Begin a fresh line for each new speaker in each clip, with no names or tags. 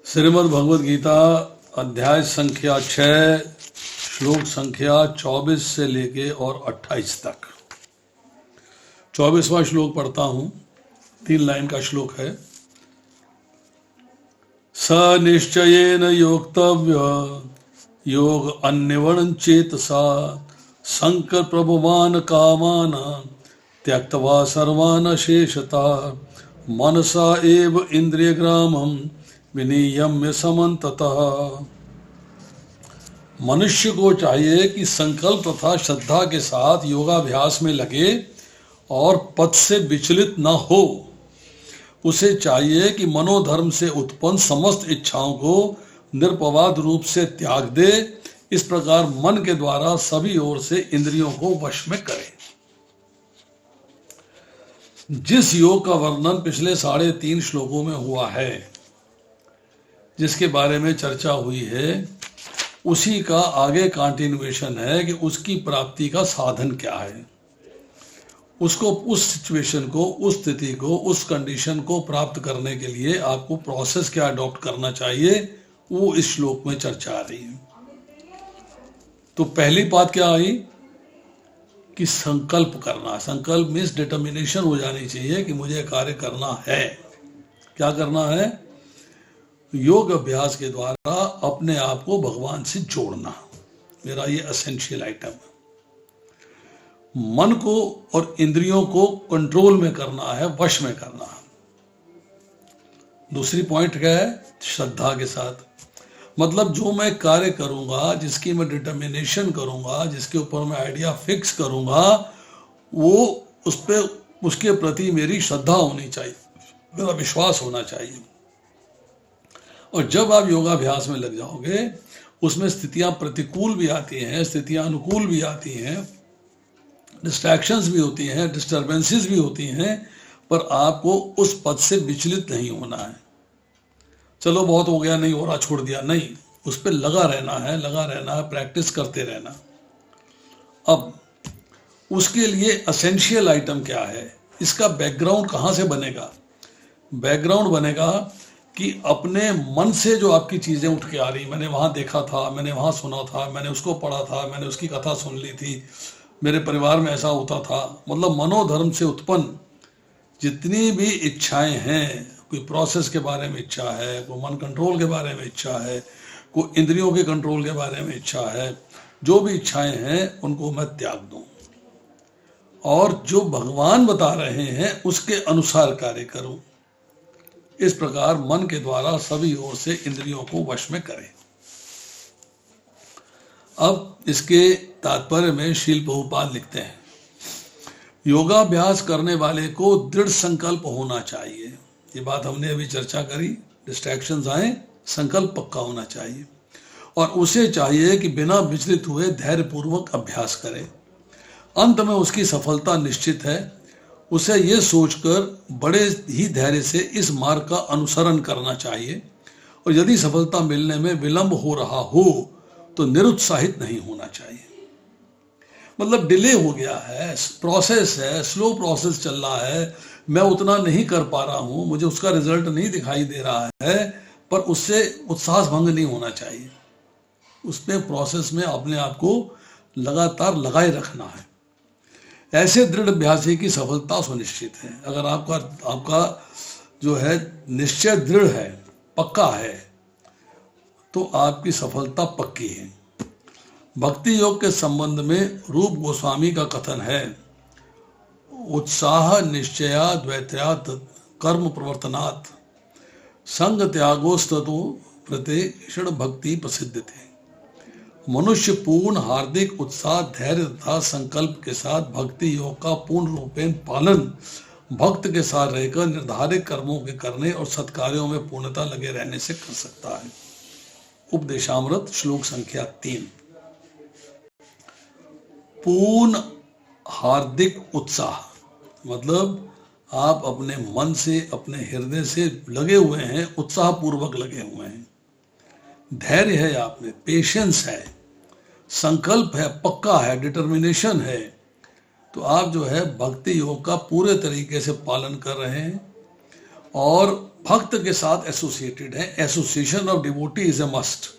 श्रीमद् भगवद गीता अध्याय संख्या 6 श्लोक संख्या 24 से लेके और 28 तक। 24वां श्लोक पढ़ता हूं, 3 लाइन का श्लोक है। स निश्चयेन योक्तव्य योग अन्यवण चेतसा संकल्प प्रभुमान कामान त्यक्त्वा सर्वान् शेषता मनसा एव इंद्रियग्रामं विनियम्य समन्ततः। मनुष्य को चाहिए कि संकल्प तथा श्रद्धा के साथ योगाभ्यास में लगे और पथ से विचलित न हो। उसे चाहिए कि मनोधर्म से उत्पन्न समस्त इच्छाओं को निरपवाद रूप से त्याग दे। इस प्रकार मन के द्वारा सभी ओर से इंद्रियों को वश में करे। जिस योग का वर्णन पिछले 3.5 श्लोकों में हुआ है, जिसके बारे में चर्चा हुई है, उसी का आगे कंटिन्यूएशन है कि उसकी प्राप्ति का साधन क्या है। उसको, उस सिचुएशन को, उस स्थिति को, उस कंडीशन को प्राप्त करने के लिए आपको प्रोसेस क्या अडॉप्ट करना चाहिए, वो इस श्लोक में चर्चा आ रही है। तो पहली बात क्या आई कि संकल्प करना। संकल्प मीन्स डिटर्मिनेशन हो जानी चाहिए कि मुझे कार्य करना है। क्या करना है? योग अभ्यास के द्वारा अपने आप को भगवान से जोड़ना, मेरा ये एसेंशियल आइटम है। मन को और इंद्रियों को कंट्रोल में करना है, वश में करना है। दूसरी पॉइंट क्या है? श्रद्धा के साथ, मतलब जो मैं कार्य करूंगा, जिसकी मैं डिटर्मिनेशन करूंगा, जिसके ऊपर मैं आइडिया फिक्स करूंगा, वो उस पे, उसके प्रति मेरी श्रद्धा होनी चाहिए, मेरा विश्वास होना चाहिए। और जब आप योगाभ्यास में लग जाओगे, उसमें स्थितियां प्रतिकूल भी आती हैं, स्थितियां अनुकूल भी आती हैं, डिस्ट्रैक्शंस भी होती हैं, डिस्टर्बेंसेस भी होती हैं, पर आपको उस पथ से विचलित नहीं होना है। चलो बहुत हो गया, नहीं हो रहा, छोड़ दिया, नहीं, उस पर लगा रहना है, प्रैक्टिस करते रहना। अब उसके लिए एसेंशियल आइटम क्या है? इसका बैकग्राउंड कहाँ से बनेगा? बैकग्राउंड बनेगा कि अपने मन से जो आपकी चीजें उठ के आ रही, मैंने वहां देखा था, मैंने वहां सुना था, मैंने उसको पढ़ा था, मैंने उसकी कथा सुन ली थी, मेरे परिवार में ऐसा होता था, मतलब मनोधर्म से उत्पन्न जितनी भी इच्छाएं हैं, कोई प्रोसेस के बारे में इच्छा है, कोई मन कंट्रोल के बारे में इच्छा है, कोई इंद्रियों के कंट्रोल के बारे में इच्छा है, जो भी इच्छाएं हैं उनको मैं त्याग दूं और जो भगवान बता रहे हैं उसके अनुसार कार्य करूं। इस प्रकार मन के द्वारा सभी ओर से इंद्रियों को वश में करें। अब इसके तात्पर्य में श्रील प्रभुपाद लिखते हैं, योगाभ्यास करने वाले को दृढ़ संकल्प होना चाहिए। ये बात हमने अभी चर्चा करी, डिस्ट्रैक्शंस आए, संकल्प पक्का होना चाहिए। और उसे चाहिए कि बिना विचलित हुए धैर्यपूर्वक अभ्यास करे। अंत में उसकी सफलता निश्चित है। उसे ये सोचकर बड़े ही धैर्य से इस मार्ग का अनुसरण करना चाहिए, और यदि सफलता मिलने में विलंब हो रहा हो तो निरुत्साहित नहीं होना चाहिए। मतलब डिले हो गया है, प्रोसेस है, स्लो प्रोसेस चल रहा है, मैं उतना नहीं कर पा रहा हूं, मुझे उसका रिजल्ट नहीं दिखाई दे रहा है, पर उससे उत्साह भंग नहीं होना चाहिए। उसमें प्रोसेस में अपने आप को लगातार लगाए रखना है। ऐसे दृढ़ अभ्यासी की सफलता सुनिश्चित है। अगर आपका जो है निश्चय दृढ़ है, पक्का है, तो आपकी सफलता पक्की है। भक्ति योग के संबंध में रूप गोस्वामी का कथन है, उत्साह निश्चया द्वैत्यात् कर्म प्रवर्तनात् संग त्यागोस्ततो प्रतिक्षण भक्ति प्रसिद्धते। मनुष्य पूर्ण हार्दिक उत्साह, धैर्य तथा संकल्प के साथ भक्ति योग का पूर्ण रूपेण पालन भक्त के साथ रहकर निर्धारित कर्मों के करने और सत्कार्यों में पूर्णता लगे रहने से कर सकता है। उपदेशामृत श्लोक संख्या 3। पूर्ण हार्दिक उत्साह मतलब आप अपने मन से, अपने हृदय से लगे हुए हैं, उत्साह पूर्वक लगे हुए हैं। धैर्य है आप में, पेशेंस है, संकल्प है, पक्का है, डिटर्मिनेशन है, तो आप जो है भक्ति योग का पूरे तरीके से पालन कर रहे हैं और भक्त के साथ एसोसिएटेड है। Association of devotee is a must.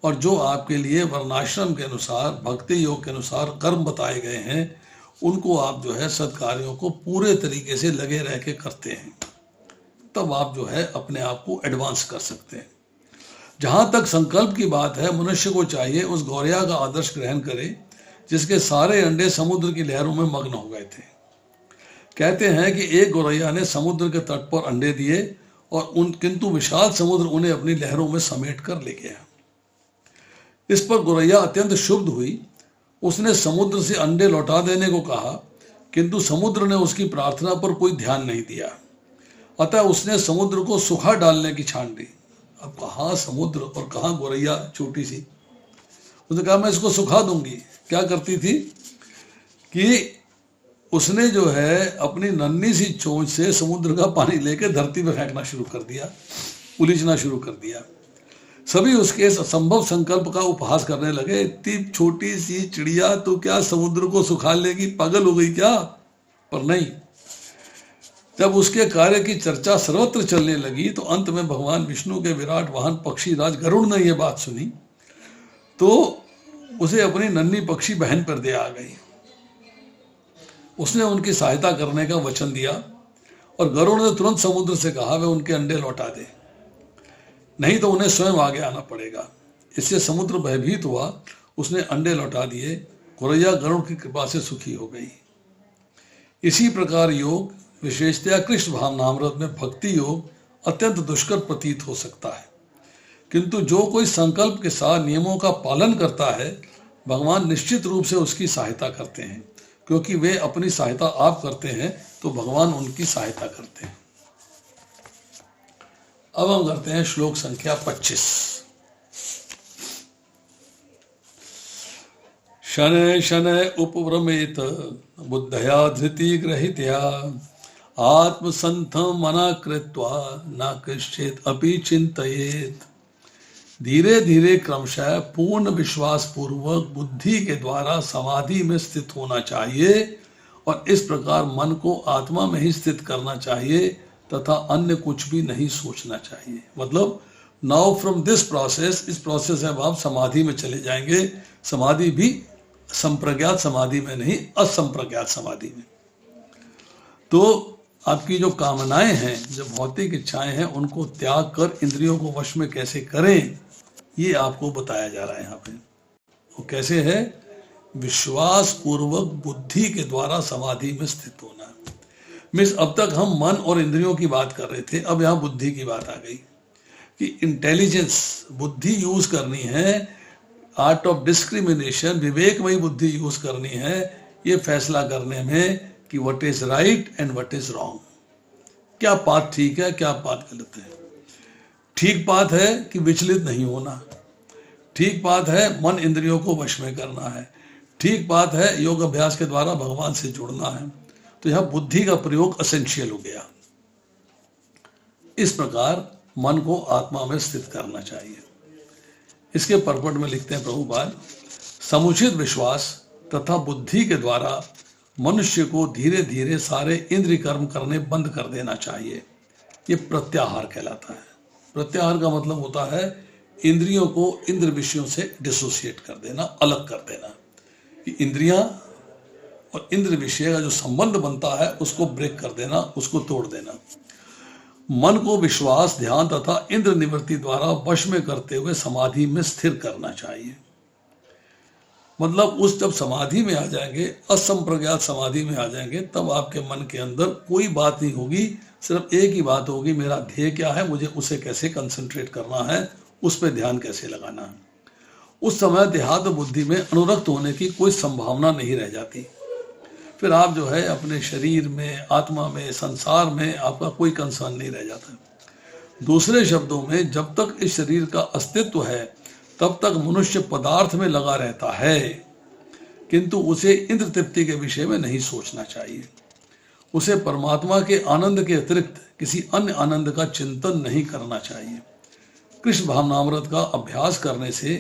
और जो आपके लिए वर्णाश्रम के अनुसार, भक्ति योग के अनुसार कर्म बताए गए हैं, उनको आप जो है सत्कार्यों को पूरे तरीके से लगे रह के करते हैं, तब आप जो है अपने आप को एडवांस कर सकते हैं। जहां तक संकल्प की बात है, मनुष्य को चाहिए उस गौरैया का आदर्श ग्रहण करे जिसके सारे अंडे समुद्र की लहरों में मग्न हो गए थे। कहते हैं कि एक गौरैया ने समुद्र के तट पर अंडे दिए और किंतु विशाल समुद्र उन्हें अपनी लहरों में समेट कर ले गया। इस पर गौरैया अत्यंत क्षुब्ध हुई। उसने समुद्र से अंडे लौटा देने को कहा, किंतु समुद्र ने उसकी प्रार्थना पर कोई ध्यान नहीं दिया। अतः उसने समुद्र को सुखा डालने की ठान ली। अब कहाँ समुद्र और कहाँ गौरैया छोटी सी। उसने कहा मैं इसको सुखा दूंगी। क्या करती थी कि उसने जो है अपनी नन्ही सी चोंच से समुद्र का पानी लेकर धरती पर फेंकना शुरू कर दिया, उलीचना शुरू कर दिया। सभी उसके इस असंभव संकल्प का उपहास करने लगे। इतनी छोटी सी चिड़िया तो क्या समुद्र को सुखा लेगी, पागल हो गई क्या? पर नहीं, जब उसके कार्य की चर्चा सर्वत्र चलने लगी तो अंत में भगवान विष्णु के विराट वाहन पक्षी राज गरुड़ ने यह बात सुनी तो उसे अपनी नन्ही पक्षी बहन पर दया आ गई। उसने उनकी सहायता करने का वचन दिया और गरुड़ ने तुरंत समुद्र से कहा वे उनके अंडे लौटा दे, नहीं तो उन्हें स्वयं आगे आना पड़ेगा। इससे समुद्र भयभीत हुआ, उसने अंडे लौटा दिए। गौरैया गरुड़ की कृपा से सुखी हो गई। इसी प्रकार योग, विशेषतया कृष्ण भावनामृत में भक्ति योग अत्यंत दुष्कर प्रतीत हो सकता है, किंतु जो कोई संकल्प के साथ नियमों का पालन करता है, भगवान निश्चित रूप से उसकी सहायता करते हैं, क्योंकि वे अपनी सहायता आप करते हैं तो भगवान उनकी सहायता करते हैं। अब हम करते हैं श्लोक संख्या 25। शनै शनै उपव्रमेत बुद्धया धृति ग्रहित्या आत्मसंथम मना कृत्वा न कश्चित अपि चिंतयेत। धीरे धीरे क्रमशः पूर्ण विश्वास पूर्वक बुद्धि के द्वारा समाधि में स्थित होना चाहिए और इस प्रकार मन को आत्मा में ही स्थित करना चाहिए तथा अन्य कुछ भी नहीं सोचना चाहिए। मतलब नाउ फ्रॉम दिस प्रोसेस, इस प्रोसेस में आप समाधि में चले जाएंगे। समाधि भी संप्रज्ञात समाधि में नहीं, असंप्रज्ञात समाधि में। तो आपकी जो कामनाएं हैं, जो भौतिक इच्छाएं हैं, उनको त्याग कर इंद्रियों को वश में कैसे करें, ये आपको बताया जा रहा है यहाँ पे। वो कैसे है? विश्वास पूर्वक बुद्धि के द्वारा समाधि में स्थित होना। मिस अब तक हम मन और इंद्रियों की बात कर रहे थे, अब यहाँ बुद्धि की बात आ गई कि इंटेलिजेंस, बुद्धि यूज करनी है, आर्ट ऑफ डिस्क्रिमिनेशन, विवेकमयी बुद्धि यूज करनी है ये फैसला करने में कि what is right and what is wrong, क्या बात ठीक है, क्या बात गलत है। ठीक बात है कि विचलित नहीं होना, ठीक बात है मन इंद्रियों को वश में करना है, ठीक बात है योग अभ्यास के द्वारा भगवान से जुड़ना है। तो यह बुद्धि का प्रयोग असेंशियल हो गया। इस प्रकार मन को आत्मा में स्थित करना चाहिए। इसके परपट में लिखते हैं प्रभुपाद, समुचित विश्वास तथा बुद्धि के द्वारा मनुष्य को धीरे धीरे सारे इंद्रिय कर्म करने बंद कर देना चाहिए। ये प्रत्याहार कहलाता है। प्रत्याहार का मतलब होता है इंद्रियों को इंद्र विषयों से डिसोसिएट कर देना, अलग कर देना। कि इंद्रियां और इंद्र विषय का जो संबंध बनता है उसको ब्रेक कर देना, उसको तोड़ देना। मन को विश्वास, ध्यान तथा इंद्र निवृत्ति द्वारा वश में करते हुए समाधि में स्थिर करना चाहिए। मतलब उस जब समाधि में आ जाएंगे, असंप्रज्ञात समाधि में आ जाएंगे, तब आपके मन के अंदर कोई बात नहीं होगी, सिर्फ एक ही बात होगी, मेरा ध्येय क्या है, मुझे उसे कैसे कंसंट्रेट करना है, उस पर ध्यान कैसे लगाना है। उस समय देहात्म बुद्धि में अनुरक्त होने की कोई संभावना नहीं रह जाती। फिर आप जो है अपने शरीर में, आत्मा में, संसार में आपका कोई कंसर्न नहीं रह जाता। दूसरे शब्दों में, जब तक इस शरीर का अस्तित्व है तब तक मनुष्य पदार्थ में लगा रहता है, किंतु उसे इंद्र तृप्ति के विषय में नहीं सोचना चाहिए। उसे परमात्मा के आनंद के अतिरिक्त किसी अन्य आनंद का चिंतन नहीं करना चाहिए। कृष्ण भावनामृत का अभ्यास करने से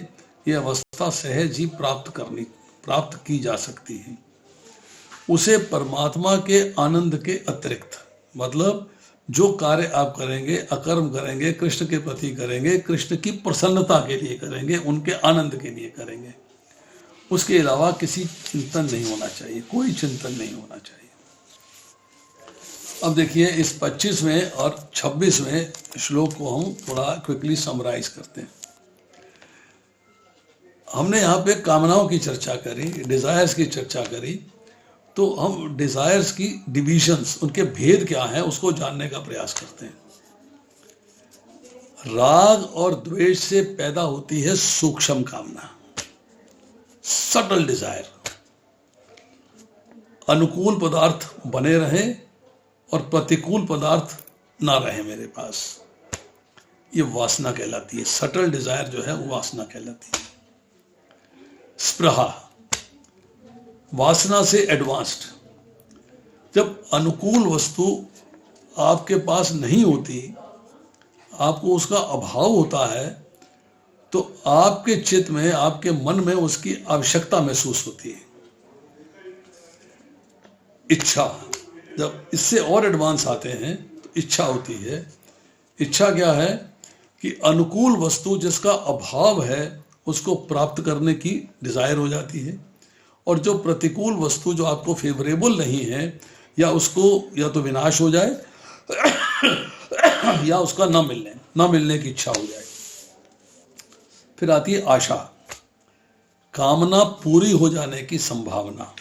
यह अवस्था सहज ही प्राप्त की जा सकती है। उसे परमात्मा के आनंद के अतिरिक्त, मतलब जो कार्य आप करेंगे, अकर्म करेंगे, कृष्ण के प्रति करेंगे, कृष्ण की प्रसन्नता के लिए करेंगे, उनके आनंद के लिए करेंगे। उसके अलावा किसी चिंतन नहीं होना चाहिए, कोई चिंतन नहीं होना चाहिए। अब देखिए इस 25वें और 26वें श्लोक को हम थोड़ा क्विकली समराइज करते हैं। हमने यहाँ पे कामनाओं की चर्चा करी, डिजायर्स की चर्चा करी, तो हम डिजायर्स की डिविजन्स, उनके भेद क्या हैं, उसको जानने का प्रयास करते हैं। राग और द्वेष से पैदा होती है सूक्ष्म कामना, सटल डिजायर। अनुकूल पदार्थ बने रहें और प्रतिकूल पदार्थ ना रहे मेरे पास, ये वासना कहलाती है। सटल डिजायर जो है वो वासना कहलाती है। स्पृहा, वासना से एडवांस्ड। जब अनुकूल वस्तु आपके पास नहीं होती, आपको उसका अभाव होता है, तो आपके चित्त में, आपके मन में उसकी आवश्यकता महसूस होती है। इच्छा, जब इससे और एडवांस आते हैं तो इच्छा होती है। इच्छा क्या है कि अनुकूल वस्तु जिसका अभाव है उसको प्राप्त करने की डिजायर हो जाती है, और जो प्रतिकूल वस्तु जो आपको फेवरेबल नहीं है, या उसको या तो विनाश हो जाए या उसका न मिलने की इच्छा हो जाए। फिर आती है आशा, कामना पूरी हो जाने की संभावना।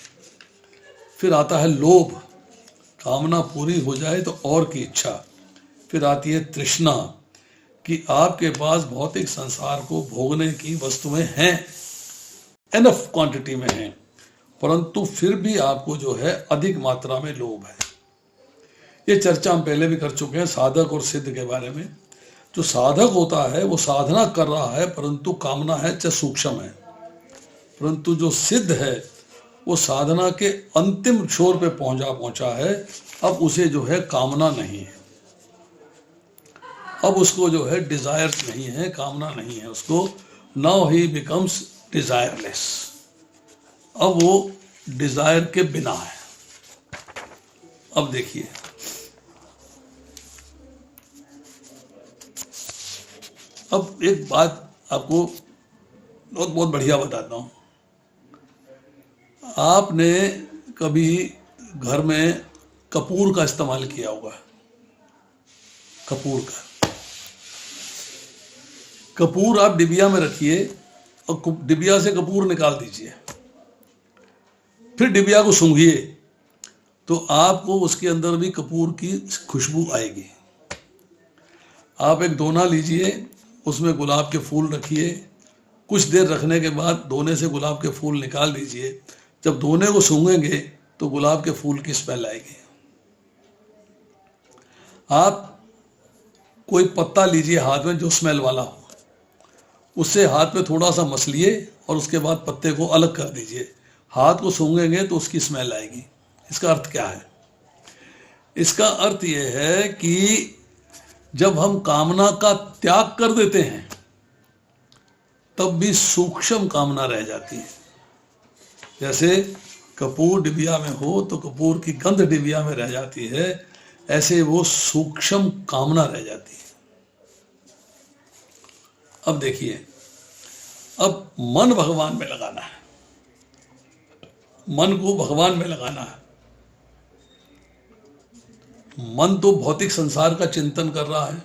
फिर आता है लोभ, कामना पूरी हो जाए तो और की इच्छा। फिर आती है तृष्णा, कि आपके पास भौतिक संसार को भोगने की वस्तुएं हैं, एनफ क्वांटिटी में हैं, परंतु फिर भी आपको जो है अधिक मात्रा में लोभ है। ये चर्चा हम पहले भी कर चुके हैं साधक और सिद्ध के बारे में। जो साधक होता है वो साधना कर रहा है, परंतु कामना है चाहे सूक्ष्म है। परंतु जो सिद्ध है वो साधना के अंतिम छोर पे पहुंचा है, अब उसे जो है कामना नहीं है, अब उसको जो है डिजायर नहीं है, कामना नहीं है उसको। नाउ ही बिकम्स डिजायरलेस, अब वो डिजायर के बिना है। अब देखिए, अब एक बात आपको बहुत बढ़िया बताता हूं। आपने कभी घर में कपूर का इस्तेमाल किया होगा, कपूर का। कपूर आप डिबिया में रखिए और डिबिया से कपूर निकाल दीजिए, फिर डिबिया को सूंघिए तो आपको उसके अंदर भी कपूर की खुशबू आएगी। आप एक दोना लीजिए, उसमें गुलाब के फूल रखिए, कुछ देर रखने के बाद दोने से गुलाब के फूल निकाल दीजिए। जब दोने को सूंघेंगे तो गुलाब के फूल की स्मेल आएगी। आप कोई पत्ता लीजिए हाथ में जो स्मेल वाला हो, उससे हाथ में थोड़ा सा मसलिए और उसके बाद पत्ते को अलग कर दीजिए। हाथ को सूंघेंगे तो उसकी स्मेल आएगी। इसका अर्थ क्या है? इसका अर्थ यह है कि जब हम कामना का त्याग कर देते हैं तब भी सूक्ष्म कामना रह जाती है। जैसे कपूर डिबिया में हो तो कपूर की गंध डिबिया में रह जाती है, ऐसे वो सूक्ष्म कामना रह जाती है। अब देखिए, अब मन भगवान में लगाना है, मन को भगवान में लगाना है। मन तो भौतिक संसार का चिंतन कर रहा है,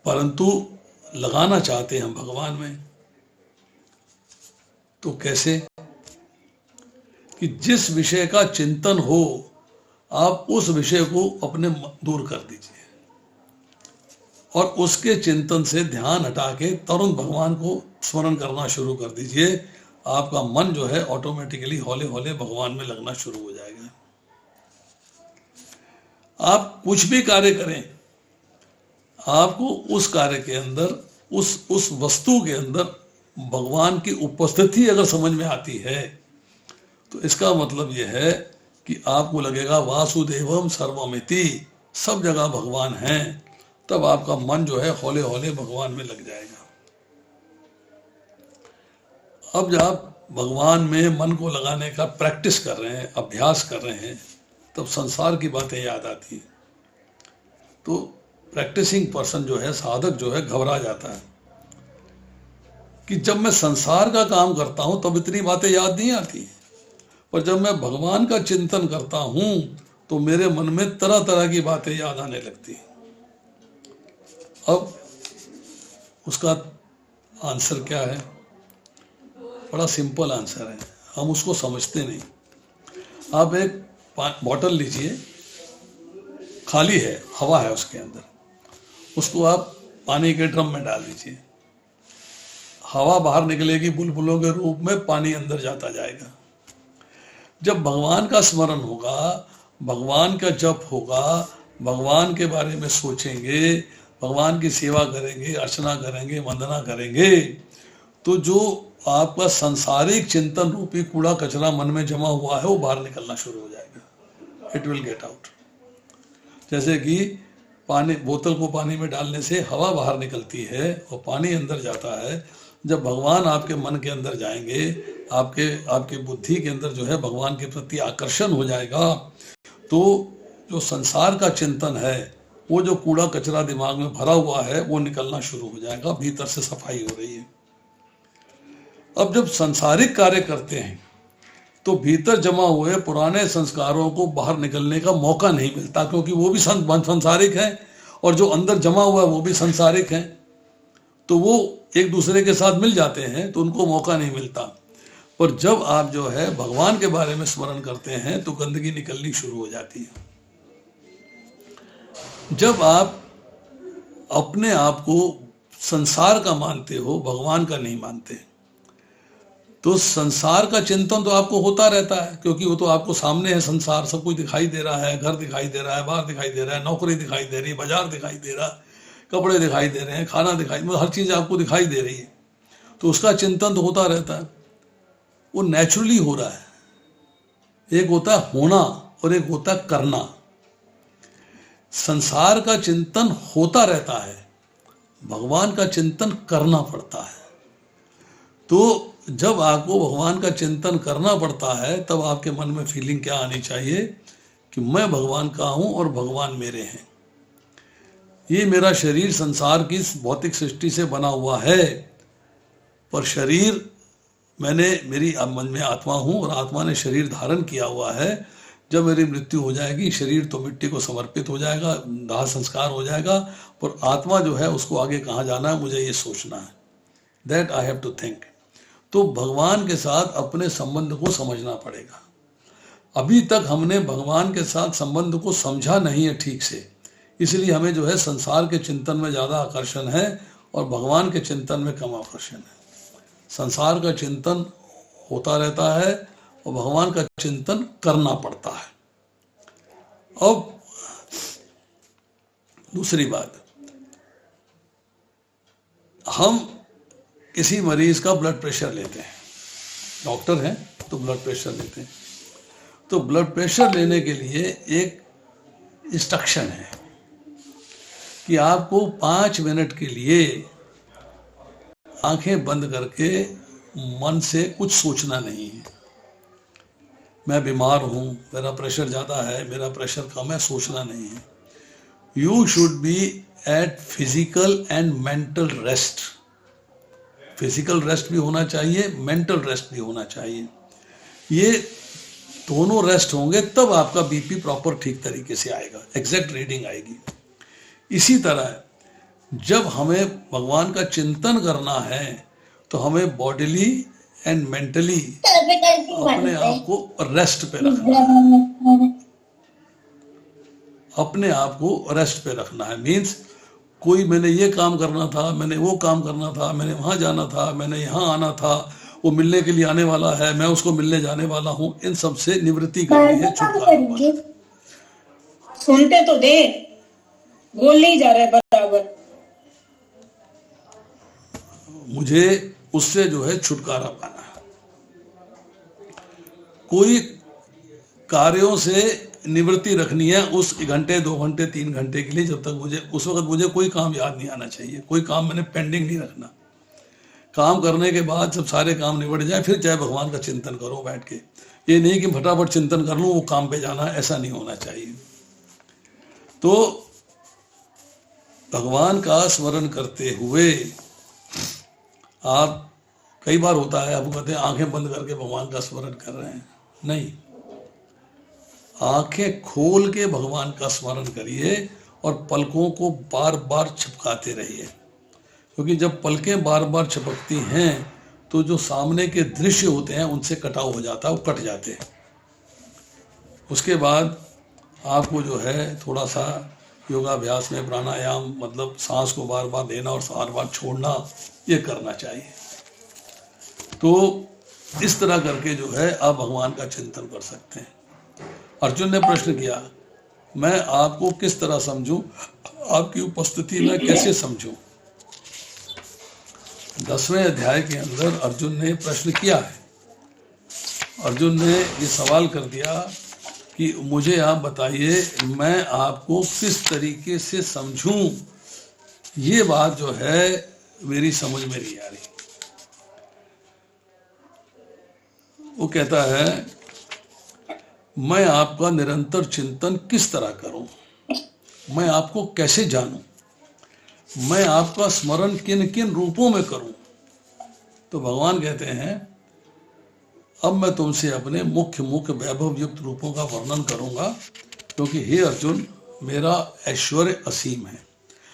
परंतु लगाना चाहते हैं हम भगवान में। तो कैसे? कि जिस विषय का चिंतन हो आप उस विषय को अपने दूर कर दीजिए और उसके चिंतन से ध्यान हटा के तुरंत भगवान को स्मरण करना शुरू कर दीजिए। आपका मन जो है ऑटोमेटिकली हौले हौले भगवान में लगना शुरू हो जाएगा। आप कुछ भी कार्य करें, आपको उस कार्य के अंदर, उस वस्तु के अंदर भगवान की उपस्थिति अगर समझ में आती है तो इसका मतलब यह है कि आपको लगेगा वासुदेवम सर्वमिति, सब जगह भगवान हैं। तब आपका मन जो है हौले हौले भगवान में लग जाएगा। अब जब आप भगवान में मन को लगाने का प्रैक्टिस कर रहे हैं, अभ्यास कर रहे हैं, तब संसार की बातें याद आती हैं। तो प्रैक्टिसिंग पर्सन जो है, साधक जो है, घबरा जाता है कि जब मैं संसार का काम करता हूं तब इतनी बातें याद नहीं आती, पर जब मैं भगवान का चिंतन करता हूं तो मेरे मन में तरह तरह की बातें याद आने लगती हैं। अब उसका आंसर क्या है? बड़ा सिंपल आंसर है, हम उसको समझते नहीं। आप एक बॉटल लीजिए, खाली है, हवा है उसके अंदर, उसको आप पानी के ड्रम में डाल दीजिए, हवा बाहर निकलेगी, बुलबुलों के रूप में पानी अंदर जाता जाएगा। जब भगवान का स्मरण होगा, भगवान का जप होगा, भगवान के बारे में सोचेंगे, भगवान की सेवा करेंगे, अर्चना करेंगे, वंदना करेंगे, तो जो आपका सांसारिक चिंतन रूपी कूड़ा कचरा मन में जमा हुआ है वो बाहर निकलना शुरू हो जाएगा। It will get out. जैसे कि पानी, बोतल को पानी में डालने से हवा बाहर निकलती है और पानी अंदर जाता है। जब भगवान आपके मन के अंदर जाएंगे, आपके बुद्धि के अंदर जो है भगवान के प्रति आकर्षण हो जाएगा, तो जो संसार का चिंतन है, वो जो कूड़ा कचरा दिमाग में भरा हुआ है वो निकलना शुरू हो जाएगा, भीतर से सफाई हो रही है। अब जब सांसारिक कार्य करते हैं तो भीतर जमा हुए पुराने संस्कारों को बाहर निकलने का मौका नहीं मिलता, क्योंकि वो भी सांसारिक है और जो अंदर जमा हुआ है वो भी सांसारिक है, तो वो एक दूसरे के साथ मिल जाते हैं, तो उनको मौका नहीं मिलता। पर जब आप जो है भगवान के बारे में स्मरण करते हैं तो गंदगी निकलनी शुरू हो जाती है। जब आप अपने आप को संसार का मानते हो, भगवान का नहीं मानते, तो संसार का चिंतन तो आपको होता रहता है, क्योंकि वो तो आपको सामने है। संसार सब कुछ दिखाई दे रहा है, घर दिखाई दे रहा है, बाहर दिखाई दे रहा है, नौकरी दिखाई दे रही है, बाजार दिखाई दे रहा है, कपड़े दिखाई दे रहे हैं, खाना दिखाई, मतलब हर चीज आपको दिखाई दे रही है, तो उसका चिंतन तो होता रहता है। वो नेचुरली हो रहा है। एक होता है होना और एक होता है करना। संसार का चिंतन होता रहता है, भगवान का चिंतन करना पड़ता है। तो जब आपको भगवान का चिंतन करना पड़ता है तब आपके मन में फीलिंग क्या आनी चाहिए कि मैं भगवान का हूं और भगवान मेरे हैं। ये मेरा शरीर संसार की भौतिक सृष्टि से बना हुआ है, पर शरीर मेरी मन में आत्मा हूं और आत्मा ने शरीर धारण किया हुआ है। जब मेरी मृत्यु हो जाएगी, शरीर तो मिट्टी को समर्पित हो जाएगा, दाह संस्कार हो जाएगा, पर आत्मा जो है उसको आगे कहाँ जाना है मुझे ये सोचना है। That I have to think. तो भगवान के साथ अपने संबंध को समझना पड़ेगा। अभी तक हमने भगवान के साथ संबंध को समझा नहीं है ठीक से, इसलिए हमें जो है संसार के चिंतन में ज़्यादा आकर्षण है और भगवान के चिंतन में कम आकर्षण है। संसार का चिंतन होता रहता है और भगवान का चिंतन करना पड़ता है। अब दूसरी बात, हम किसी मरीज का ब्लड प्रेशर लेते हैं, डॉक्टर हैं तो ब्लड प्रेशर लेते हैं, तो ब्लड प्रेशर लेने के लिए एक इंस्ट्रक्शन है कि आपको 5 मिनट के लिए आंखें बंद करके मन से कुछ सोचना नहीं है। मैं बीमार हूं, मेरा प्रेशर ज़्यादा है, मेरा प्रेशर कम है, सोचना नहीं है। You should be eight physical and mental rest. Physical rest भी होना चाहिए, मेंटल रेस्ट भी होना चाहिए। ये दोनों रेस्ट होंगे तब आपका बीपी प्रॉपर ठीक तरीके से आएगा, एग्जैक्ट रीडिंग आएगी। इसी तरह जब हमें भगवान का चिंतन करना है तो हमें बॉडीली एंड मेंटली अपने आप को रेस्ट पे रखना है, अपने आप को रेस्ट पे रखना है। मीन्स कोई मैंने ये काम करना था, मैंने वो काम करना था, मैंने वहां जाना था, मैंने यहाँ आना था, वो मिलने के लिए आने वाला है, मैं उसको मिलने जाने वाला हूँ, इन सब से निवृत्ति करनी है, छुटकारा।
सुनते तो दे, बोल नहीं जा रहे बराबर।
मुझे उससे जो है छुटकारा पाना है। कोई कार्यों से निवृत्ति रखनी है उस 1 घंटे 2 घंटे 3 घंटे के लिए, जब तक उस वक्त मुझे कोई काम याद नहीं आना चाहिए, कोई काम मैंने पेंडिंग नहीं रखना। काम करने के बाद जब सारे काम निबट जाए फिर चाहे भगवान का चिंतन करो बैठ के। ये नहीं कि फटाफट चिंतन कर लूँ वो काम पे जाना, ऐसा नहीं होना चाहिए। तो भगवान का स्मरण करते हुए आप, कई बार होता है आपको कहते हैं आंखें बंद करके भगवान का स्मरण कर रहे हैं, नहीं, आंखें खोल के भगवान का स्मरण करिए और पलकों को बार बार झपकाते रहिए, क्योंकि जब पलकें बार बार झपकती हैं तो जो सामने के दृश्य होते हैं उनसे कटाव हो जाता है, वो कट जाते हैं। उसके बाद आपको जो है थोड़ा सा योगाभ्यास में प्राणायाम, मतलब सांस को बार बार लेना और बार बार छोड़ना, ये करना चाहिए। तो इस तरह करके जो है आप भगवान का चिंतन कर सकते हैं। अर्जुन ने प्रश्न किया, मैं आपको किस तरह समझूं, आपकी उपस्थिति में कैसे समझूं? 10वें अध्याय के अंदर अर्जुन ने प्रश्न किया है। अर्जुन ने ये सवाल कर दिया कि मुझे आप बताइए मैं आपको किस तरीके से समझूं। ये बात जो है मेरी समझ में नहीं आ रही। वो कहता है मैं आपका निरंतर चिंतन किस तरह करूं, मैं आपको कैसे जानूं, मैं आपका स्मरण किन किन रूपों में करूं। तो भगवान कहते हैं अब मैं तुमसे अपने मुख्य मुख्य वैभव युक्त रूपों का वर्णन करूंगा, क्योंकि हे अर्जुन मेरा ऐश्वर्य असीम है।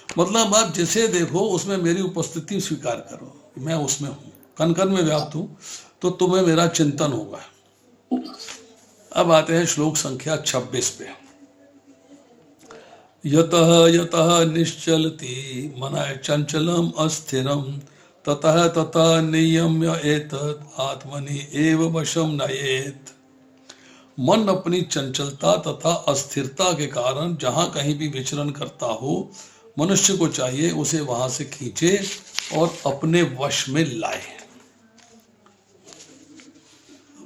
मतलब आप जिसे देखो उसमें मेरी उपस्थिति स्वीकार करो, मैं उसमें हूं, कण कण में व्याप्त हूं, तो तुम्हें मेरा चिंतन होगा। अब आते हैं श्लोक संख्या 26 पे। यतः यतः निश्चलति मनाय चंचलम अस्थिरम ततः ततः नियम्य एतत् आत्मनि एव वशम नयेत्। मन अपनी चंचलता तथा अस्थिरता के कारण जहां कहीं भी विचरण करता हो, मनुष्य को चाहिए उसे वहां से खींचे और अपने वश में लाए।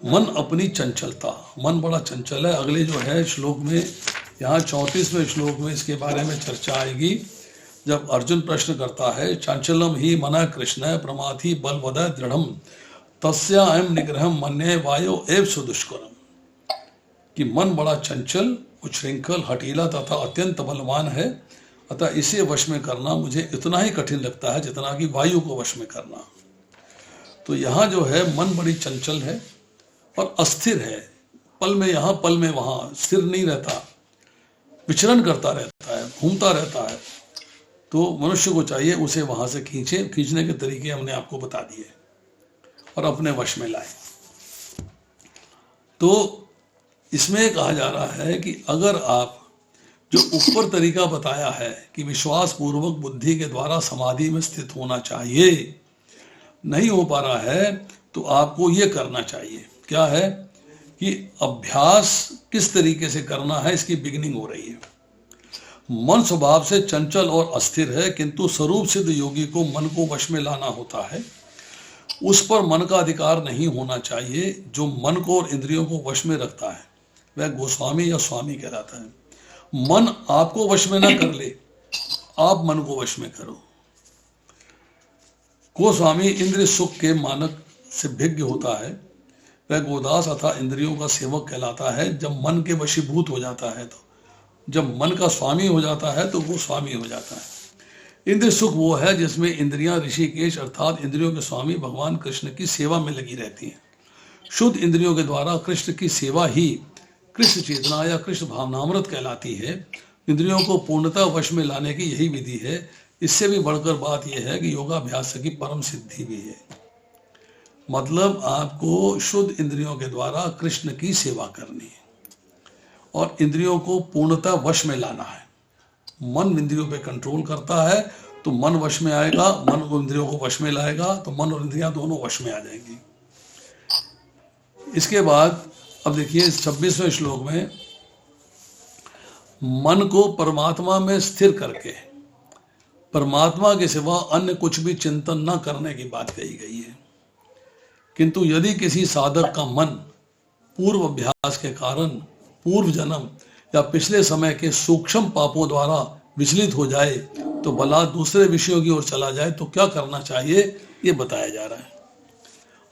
मन अपनी चंचलता, मन बड़ा चंचल है। अगले जो है श्लोक में, यहाँ 34वें श्लोक में इसके बारे में चर्चा आएगी। जब अर्जुन प्रश्न करता है चंचलम ही मना कृष्ण प्रमाथि बलवद दृढ़म तस्या अयम निग्रहम मन्ये वायो एव सुदुष्करम, कि मन बड़ा चंचल, उच्छृंखल, हठीला तथा अत्यंत बलवान है, अतः इसे वश में करना मुझे इतना ही कठिन लगता है जितना कि वायु को वश में करना। तो यहाँ जो है मन बड़ी चंचल है और अस्थिर है, पल में यहाँ पल में वहाँ, स्थिर नहीं रहता, विचरण करता रहता है, घूमता रहता है। तो मनुष्य को चाहिए उसे वहां से खींचे। खींचने के तरीके हमने आपको बता दिए और अपने वश में लाए। तो इसमें कहा जा रहा है कि अगर आप जो ऊपर तरीका बताया है कि विश्वास पूर्वक बुद्धि के द्वारा समाधि में स्थित होना चाहिए, नहीं हो पा रहा है, तो आपको ये करना चाहिए। क्या है कि अभ्यास किस तरीके से करना है, इसकी बिगिनिंग हो रही है। मन स्वभाव से चंचल और अस्थिर है, किंतु स्वरूप सिद्ध योगी को मन को वश में लाना होता है। उस पर मन का अधिकार नहीं होना चाहिए। जो मन को और इंद्रियों को वश में रखता है वह गोस्वामी या स्वामी कहलाता है। मन आपको वश में ना कर ले, आप मन को वश में करो। गोस्वामी इंद्रिय सुख के मानक से भिज्ञ होता है, वह गोदास अथा इंद्रियों का सेवक कहलाता है। जब मन के वशीभूत हो जाता है, तो जब मन का स्वामी हो जाता है तो वो स्वामी हो जाता है। इंद्रिय सुख वो है जिसमें इंद्रियां ऋषिकेश अर्थात इंद्रियों के स्वामी भगवान कृष्ण की सेवा में लगी रहती हैं। शुद्ध इंद्रियों के द्वारा कृष्ण की सेवा ही कृष्ण चेतना या कृष्ण भावनामृत कहलाती है। इंद्रियों को पूर्णतः वश में लाने की यही विधि है। इससे भी बढ़कर बात यह है कि योगाभ्यास की परम सिद्धि भी है। मतलब आपको शुद्ध इंद्रियों के द्वारा कृष्ण की सेवा करनी है और इंद्रियों को पूर्णतः वश में लाना है। मन इंद्रियों पे कंट्रोल करता है, तो मन वश में आएगा, मन को इंद्रियों को वश में लाएगा, तो मन और इंद्रियां दोनों वश में आ जाएंगी। इसके बाद अब देखिए 26वें श्लोक में मन को परमात्मा में स्थिर करके परमात्मा के सिवा अन्य कुछ भी चिंतन न करने की बात कही गई है। किंतु यदि किसी साधक का मन पूर्व अभ्यास के कारण पूर्व जन्म या पिछले समय के सूक्ष्म पापों द्वारा विचलित हो जाए तो भला दूसरे विषयों की ओर चला जाए तो क्या करना चाहिए, ये बताया जा रहा है।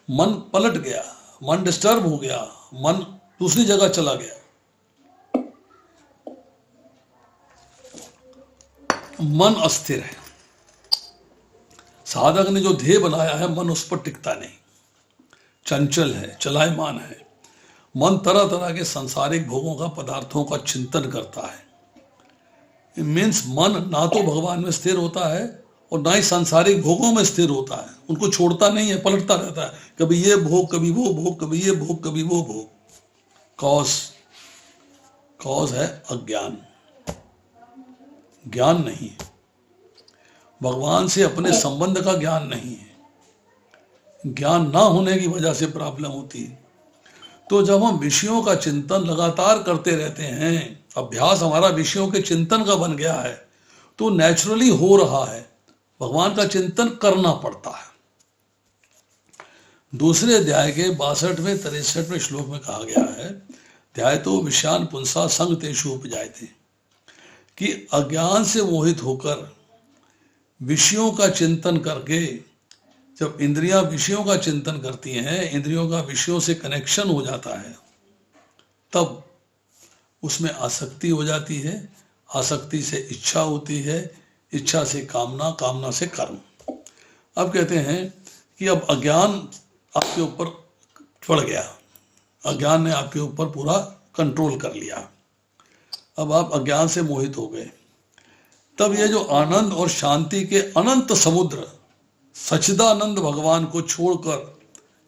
मन पलट गया, मन डिस्टर्ब हो गया, मन दूसरी जगह चला गया, मन अस्थिर है। साधक ने जो ध्येय बनाया है, मन उस पर टिकता नहीं, चंचल है, चलायमान है। मन तरह तरह के सांसारिक भोगों का, पदार्थों का चिंतन करता है। मीन्स मन ना तो भगवान में स्थिर होता है और ना ही सांसारिक भोगों में स्थिर होता है, उनको छोड़ता नहीं है, पलटता रहता है, कभी ये भोग कभी वो भोग, कभी ये भोग कभी वो भोग। कॉज है अज्ञान, ज्ञान नहीं है, भगवान से अपने संबंध का ज्ञान नहीं है। ज्ञान ना होने की वजह से प्रॉब्लम होती है। तो जब हम विषयों का चिंतन लगातार करते रहते हैं, अभ्यास हमारा विषयों के चिंतन का बन गया है, तो नेचुरली हो रहा है, भगवान का चिंतन करना पड़ता है। दूसरे अध्याय के 62वें 63वें श्लोक में कहा गया है, ध्याय तो विषयान पुंसा संग तेषु उपजायते, कि अज्ञान से मोहित होकर विषयों का चिंतन करके, जब इंद्रियां विषयों का चिंतन करती हैं, इंद्रियों का विषयों से कनेक्शन हो जाता है, तब उसमें आसक्ति हो जाती है, आसक्ति से इच्छा होती है, इच्छा से कामना, कामना से कर्म। अब कहते हैं कि अब अज्ञान आपके ऊपर चढ़ गया, अज्ञान ने आपके ऊपर पूरा कंट्रोल कर लिया, अब आप अज्ञान से मोहित हो गए। तब ये जो आनंद और शांति के अनंत समुद्र सच्चिदानंद भगवान को छोड़कर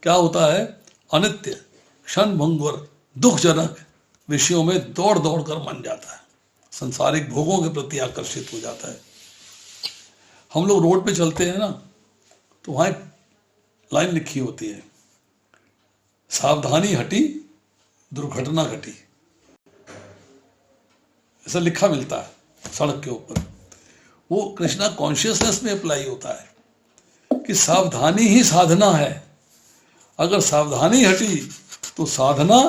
क्या होता है, अनित्य, क्षण भंगुर, दुखजनक विषयों में दौड़ दौड़ कर मन जाता है, संसारिक भोगों के प्रति आकर्षित हो जाता है। हम लोग रोड पे चलते हैं ना, तो वहां एक लाइन लिखी होती है, सावधानी हटी दुर्घटना घटी, ऐसा लिखा मिलता है सड़क के ऊपर। वो कृष्णा कॉन्शियसनेस में अप्लाई होता है कि सावधानी ही साधना है, अगर सावधानी हटी तो साधना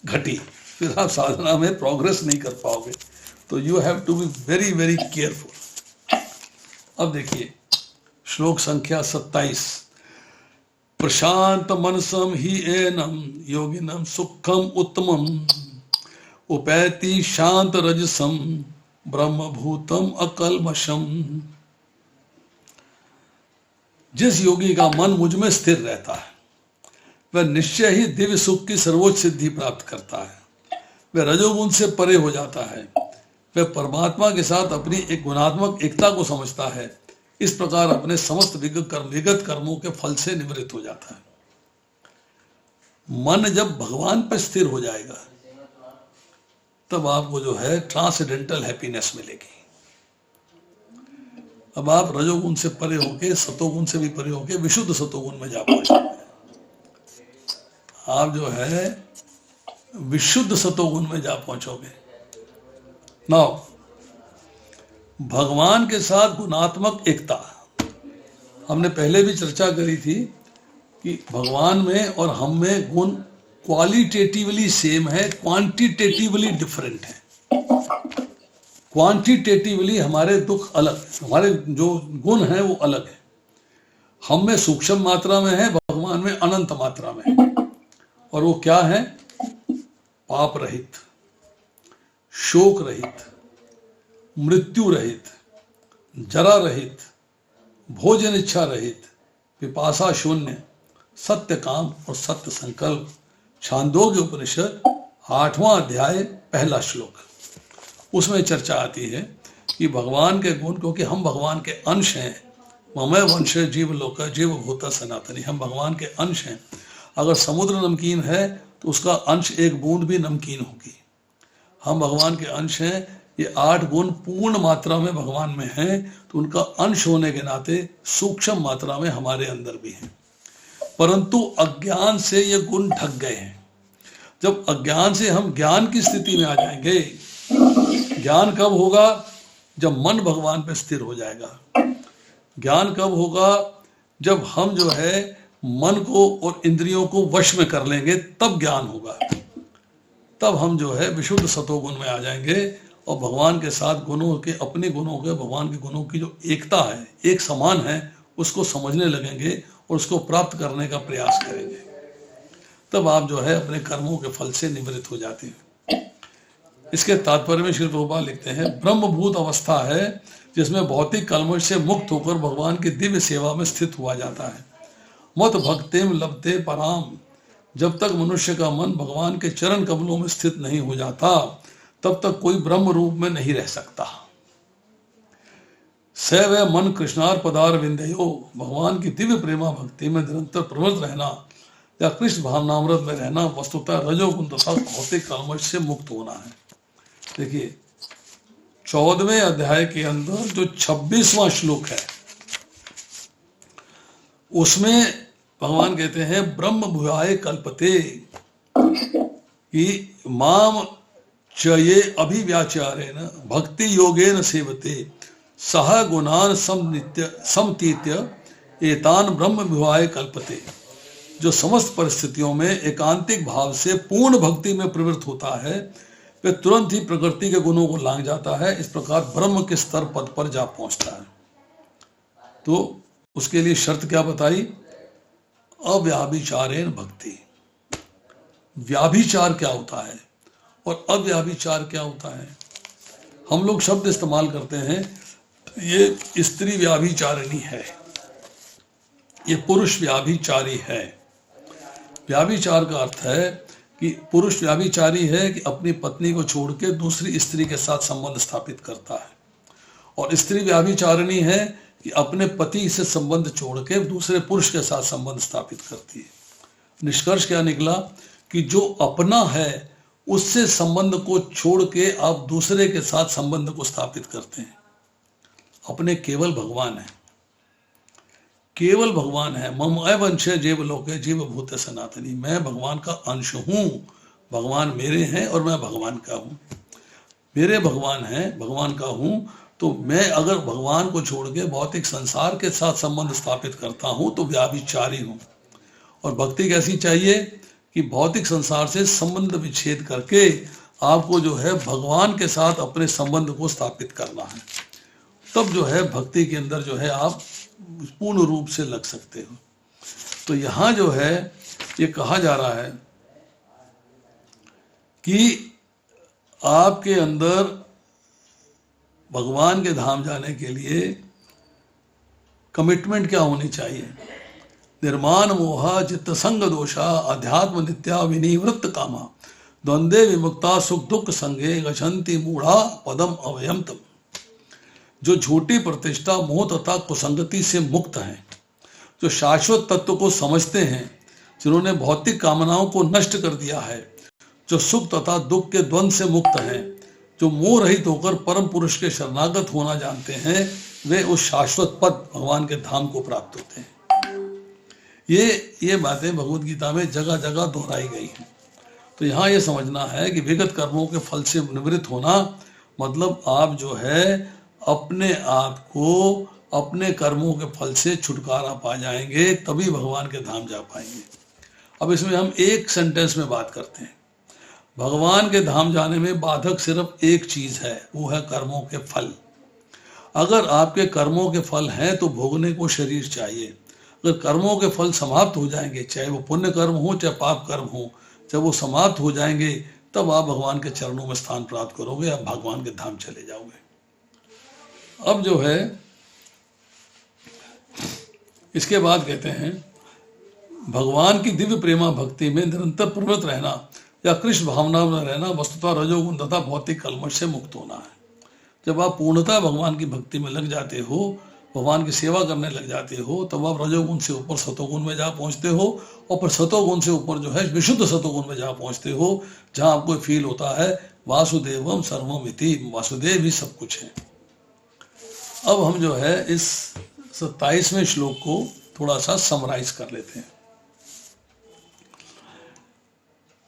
घटी, फिर आप साधना में प्रोग्रेस नहीं कर पाओगे। तो you have to be very very careful. अब देखिए श्लोक संख्या 27, प्रशांत मनसम ही एनम योगिनम सुखम उत्तमम उपैति शांत रजसम ब्रह्मभूतम अकल्मषम। जिस योगी का मन मुझ में स्थिर रहता है, वह निश्चय ही दिव्य सुख की सर्वोच्च सिद्धि प्राप्त करता है, वह रजोगुण से परे हो जाता है, वह परमात्मा के साथ अपनी एक गुणात्मक एकता को समझता है, इस प्रकार अपने समस्त विगत कर्मों के फल से निवृत्त हो जाता है। मन जब भगवान पर स्थिर हो जाएगा, तब आपको जो है ट्रांसेंडेंटल हैप्पीनेस मिलेगी। अब आप रजोगुण से परे होके, सतोगुण से भी परे होके विशुद्ध सतोगुण में जा पहुंचोगे। आप जो है विशुद्ध सतोगुण में जा पहुंचोगे। नाउ भगवान के साथ गुणात्मक एकता, हमने पहले भी चर्चा करी थी कि भगवान में और हम में गुण क्वालिटेटिवली सेम है, क्वांटिटेटिवली डिफरेंट है। क्वांटिटेटिवली हमारे दुख अलग है, हमारे जो गुण हैं वो अलग है। हम में सूक्ष्म मात्रा में है, भगवान में अनंत मात्रा में है। और वो क्या है? पाप रहित, शोक रहित, मृत्यु रहित, जरा रहित, भोजन इच्छा रहित, पिपासा शून्य, सत्य काम और सत्य संकल्प। छांदोग्य उपनिषद 8वां अध्याय 1 श्लोक, उसमें चर्चा आती है कि भगवान के गुण, क्योंकि हम भगवान के अंश हैं, ममय वंश जीव लोक जीव भूत सनातनी, हम भगवान के अंश हैं। अगर समुद्र नमकीन है तो उसका अंश एक बूंद भी नमकीन होगी। हम भगवान के अंश हैं, ये 8 गुण पूर्ण मात्रा में भगवान में हैं, तो उनका अंश होने के नाते सूक्ष्म मात्रा में हमारे अंदर भी हैं। परंतु अज्ञान से ये गुण ढक गए हैं। जब अज्ञान से हम ज्ञान की स्थिति में आ जाएंगे, ज्ञान कब होगा? जब मन भगवान पे स्थिर हो जाएगा। ज्ञान कब होगा? जब हम जो है मन को और इंद्रियों को वश में कर लेंगे, तब ज्ञान होगा। तब हम जो है विशुद्ध सतोगुण में आ जाएंगे और भगवान के साथ गुणों के, अपने गुणों के, भगवान के गुणों की जो एकता है, एक समान है, उसको समझने लगेंगे और उसको प्राप्त करने का प्रयास करेंगे, तब आप जो है अपने कर्मों के फल से निवृत्त हो जाते हैं। इसके तात्पर्य में श्री प्रभुपाद लिखते हैं, ब्रह्मभूत अवस्था है जिसमें भौतिक कल्मश से मुक्त होकर भगवान की दिव्य सेवा में स्थित हुआ जाता है। मत भक्तिम लभते पराम, जब तक मनुष्य का मन भगवान के चरण कमलों में स्थित नहीं हो जाता तब तक कोई ब्रह्म रूप में नहीं रह सकता। स व मन कृष्णार पदार विंदयो, भगवान की दिव्य प्रेमा भक्ति में निरंतर प्रवृत्त रहना या कृष्ण भावनामृत में रहना वस्तुतः रजोगुण तथा भौतिक कल्मश से मुक्त होना है। देखिए 14वें अध्याय के अंदर जो 26वां श्लोक है उसमें भगवान कहते हैं ब्रह्म भूयाय कल्पते कि माम च ये अभिव्याचारेण भक्ति योगेन सेवते सह गुणान समतीत्य एतान ब्रह्म भूयाय कल्पते। जो समस्त परिस्थितियों में एकांतिक भाव से पूर्ण भक्ति में प्रवृत्त होता है वे तुरंत ही प्रकृति के गुणों को लांघ जाता है, इस प्रकार ब्रह्म के स्तर पद पर जा पहुंचता है। तो उसके लिए शर्त क्या बताई? अव्याभिचारेण भक्ति। व्याभिचार क्या होता है और अव्याभिचार क्या होता है? हम लोग शब्द इस्तेमाल करते हैं, ये स्त्री व्याभिचारिणी है, ये पुरुष व्याभिचारी है। व्याभिचार का अर्थ है कि पुरुष व्याभिचारी है कि अपनी पत्नी को छोड़ के दूसरी स्त्री के साथ संबंध स्थापित करता है, और स्त्री व्याभिचारिणी है कि अपने पति से संबंध छोड़ के दूसरे पुरुष के साथ संबंध स्थापित करती है। निष्कर्ष क्या निकला कि जो अपना है उससे संबंध को छोड़ के आप दूसरे के साथ संबंध को स्थापित करते हैं। अपने केवल भगवान है, केवल भगवान है। मम अवंश जीव लोके जीव भूत सनातनी, मैं भगवान का अंश हूँ, भगवान मेरे हैं और मैं भगवान का हूँ। मेरे भगवान हैं, भगवान का हूँ, तो मैं अगर भगवान को छोड़ के भौतिक संसार के साथ संबंध स्थापित करता हूँ तो व्याभिचारी हूँ। और भक्ति कैसी चाहिए कि भौतिक संसार से संबंध विच्छेद करके आपको जो है भगवान के साथ अपने संबंध को स्थापित करना है, तब जो है भक्ति के अंदर जो है आप पूर्ण रूप से लग सकते हो। तो यहाँ जो है ये कहा जा रहा है कि आपके अंदर भगवान के धाम जाने के लिए कमिटमेंट क्या होनी चाहिए? निर्माण मोहा चित्त संग दोषा अध्यात्म नित्या विनिवृत्त कामा द्वंद्वे विमुक्ता सुख दुख संगे गच्छन्ति मूढ़ा पदम अवयम तम। जो झूठी प्रतिष्ठा मोह तथा कुसंगति से मुक्त हैं, जो शाश्वत तत्व को समझते हैं, जिन्होंने भौतिक कामनाओं को नष्ट कर दिया है, जो सुख तथा दुख के द्वंद्व से मुक्त हैं, जो मोह रहित होकर परम पुरुष के शरणागत होना जानते हैं, वे उस शाश्वत पद भगवान के धाम को प्राप्त होते हैं। ये बातें भगवद गीता में जगह जगह दोहराई गई हैं। तो यहाँ ये समझना है कि विगत कर्मों के फल से निवृत्त होना मतलब आप जो है अपने आप को अपने कर्मों के फल से छुटकारा पा जाएंगे, तभी भगवान के धाम जा पाएंगे। अब इसमें हम एक सेंटेंस में बात करते हैं। भगवान के धाम जाने में बाधक सिर्फ एक चीज है, वो है कर्मों के फल। अगर आपके कर्मों के फल हैं तो भोगने को शरीर चाहिए। अगर कर्मों के फल समाप्त हो जाएंगे, चाहे वो पुण्य कर्म हो चाहे पाप कर्म हो, जब वो समाप्त हो जाएंगे तब आप भगवान के चरणों में स्थान प्राप्त करोगे, आप भगवान के धाम चले जाओगे। अब जो है इसके बाद कहते हैं भगवान की दिव्य प्रेमा भक्ति में निरंतर प्रवृत्त रहना या कृष्ण भावना में रहना वस्तुतः रजोगुण तथा भौतिक कल्मश से मुक्त होना है। जब आप पूर्णतः भगवान की भक्ति में लग जाते हो, भगवान की सेवा करने लग जाते हो, तब आप रजोगुण से ऊपर सतोगुण में जा पहुंचते हो, और फिर सतोगुण से ऊपर जो है विशुद्ध सतोगुण में जा पहुंचते हो, जहां आपको फील होता है वासुदेवम सर्वम इति, वासुदेव ही सब कुछ है। अब हम जो है इस 27वें श्लोक को थोड़ा सा समराइज कर लेते हैं।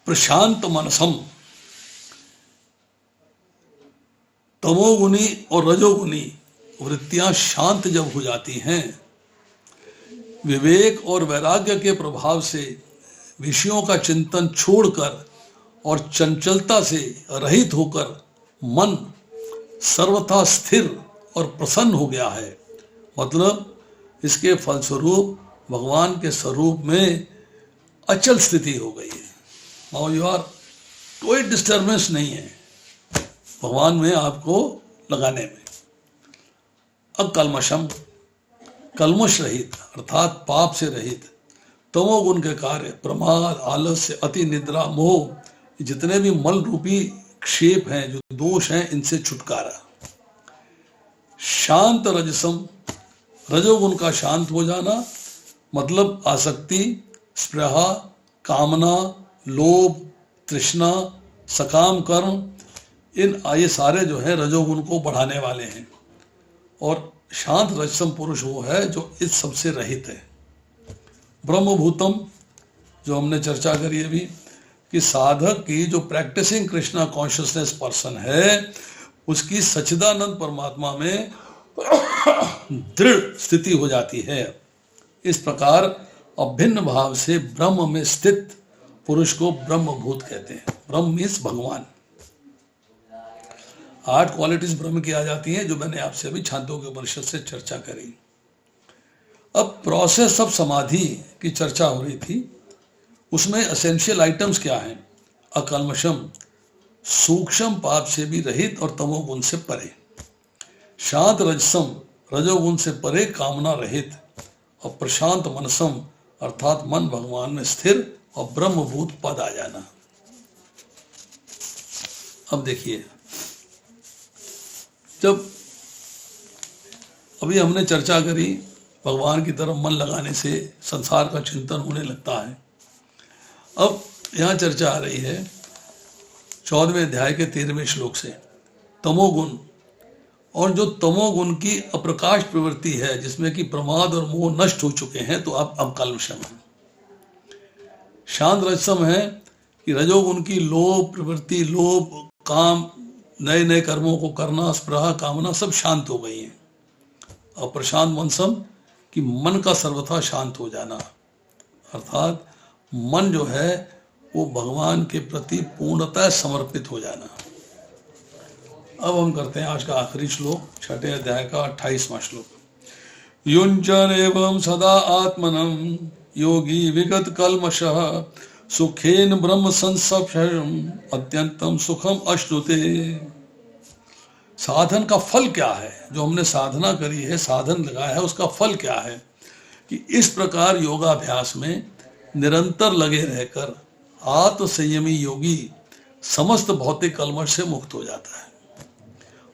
प्रशांत मनसम, तमोगुनी और रजोगुनी वृत्तियां शांत जब हो जाती हैं, विवेक और वैराग्य के प्रभाव से विषयों का चिंतन छोड़कर और चंचलता से रहित होकर मन सर्वथा स्थिर और प्रसन्न हो गया है। मतलब इसके फलस्वरूप भगवान के स्वरूप में अचल स्थिति हो गई है। नाउ यू आर, कोई डिस्टर्बेंस नहीं है भगवान में आपको लगाने में। अब कलमशम, कलमश रहित अर्थात पाप से रहित, तमोगुण के कार्य प्रमाद, आलस्य, अति निद्रा, मोह, जितने भी मल रूपी क्षेप हैं, जो दोष हैं, इनसे छुटकारा। शांत रजसम, रजोगुण का शांत हो जाना, मतलब आसक्ति, स्पृहा, कामना, लोभ, तृष्णा, सकाम कर्म, ये सारे जो है रजोगुण को बढ़ाने वाले हैं। और शांत रजसम पुरुष वो है जो इस सबसे रहित है। ब्रह्मभूतम, जो हमने चर्चा करी अभी, कि साधक की जो प्रैक्टिसिंग कृष्णा कॉन्शियसनेस पर्सन है, उसकी सच्चिदानंद परमात्मा में दृढ़ स्थिति हो जाती है। इस प्रकार अभिन्न भाव से ब्रह्म में स्थित पुरुष को ब्रह्मभूत कहते हैं। ब्रह्म मीन्स भगवान। 8 क्वालिटीज ब्रह्म की आ जाती हैं, जो मैंने आपसे अभी छांदोग्य उपनिषद से चर्चा करी। अब प्रोसेस ऑफ समाधि की चर्चा हो रही थी, उसमें एसेंशियल आइटम्स क्या हैं? अकल्मषम, सूक्ष्म पाप से भी रहित और तमोगुण से परे। शांत रजसम, रजोगुण से परे, कामना रहित। और प्रशांत मनसम, अर्थात मन भगवान में स्थिर और ब्रह्मभूत पद आ जाना। अब देखिए, जब अभी हमने चर्चा करी भगवान की तरफ मन लगाने से संसार का चिंतन होने लगता है। अब यहां चर्चा आ रही है 14वें अध्याय के 13वें श्लोक से, तमोगुण। और जो तमोगुण की अप्रकाश प्रवृत्ति है, जिसमें कि प्रमाद और मोह नष्ट हो चुके हैं, तो आप अब कलमशम है। शांत रजसम है कि रजोगुण की लोभ प्रवृत्ति, लोभ, काम, नए नए कर्मों को करना, स्पृहा, कामना सब शांत हो गई हैं। और प्रशांत मनसम कि मन का सर्वथा शांत हो जाना, अर्थात मन जो है वो भगवान के प्रति पूर्णतः समर्पित हो जाना। अब हम करते हैं आज का आखिरी श्लोक, 6ठे अध्याय का 28वां श्लोक। युञ्जन एवं सदा आत्मनं योगी विगत कल्मषः सुखेन ब्रह्म संसर्पणम् अत्यंतम सुखम अश्नुते। साधन का फल क्या है? जो हमने साधना करी है, साधन लगाया है, उसका फल क्या है? कि इस प्रकार योगाभ्यास में निरंतर लगे रहकर आत्म संयमी योगी समस्त भौतिक कल्मष से मुक्त हो जाता है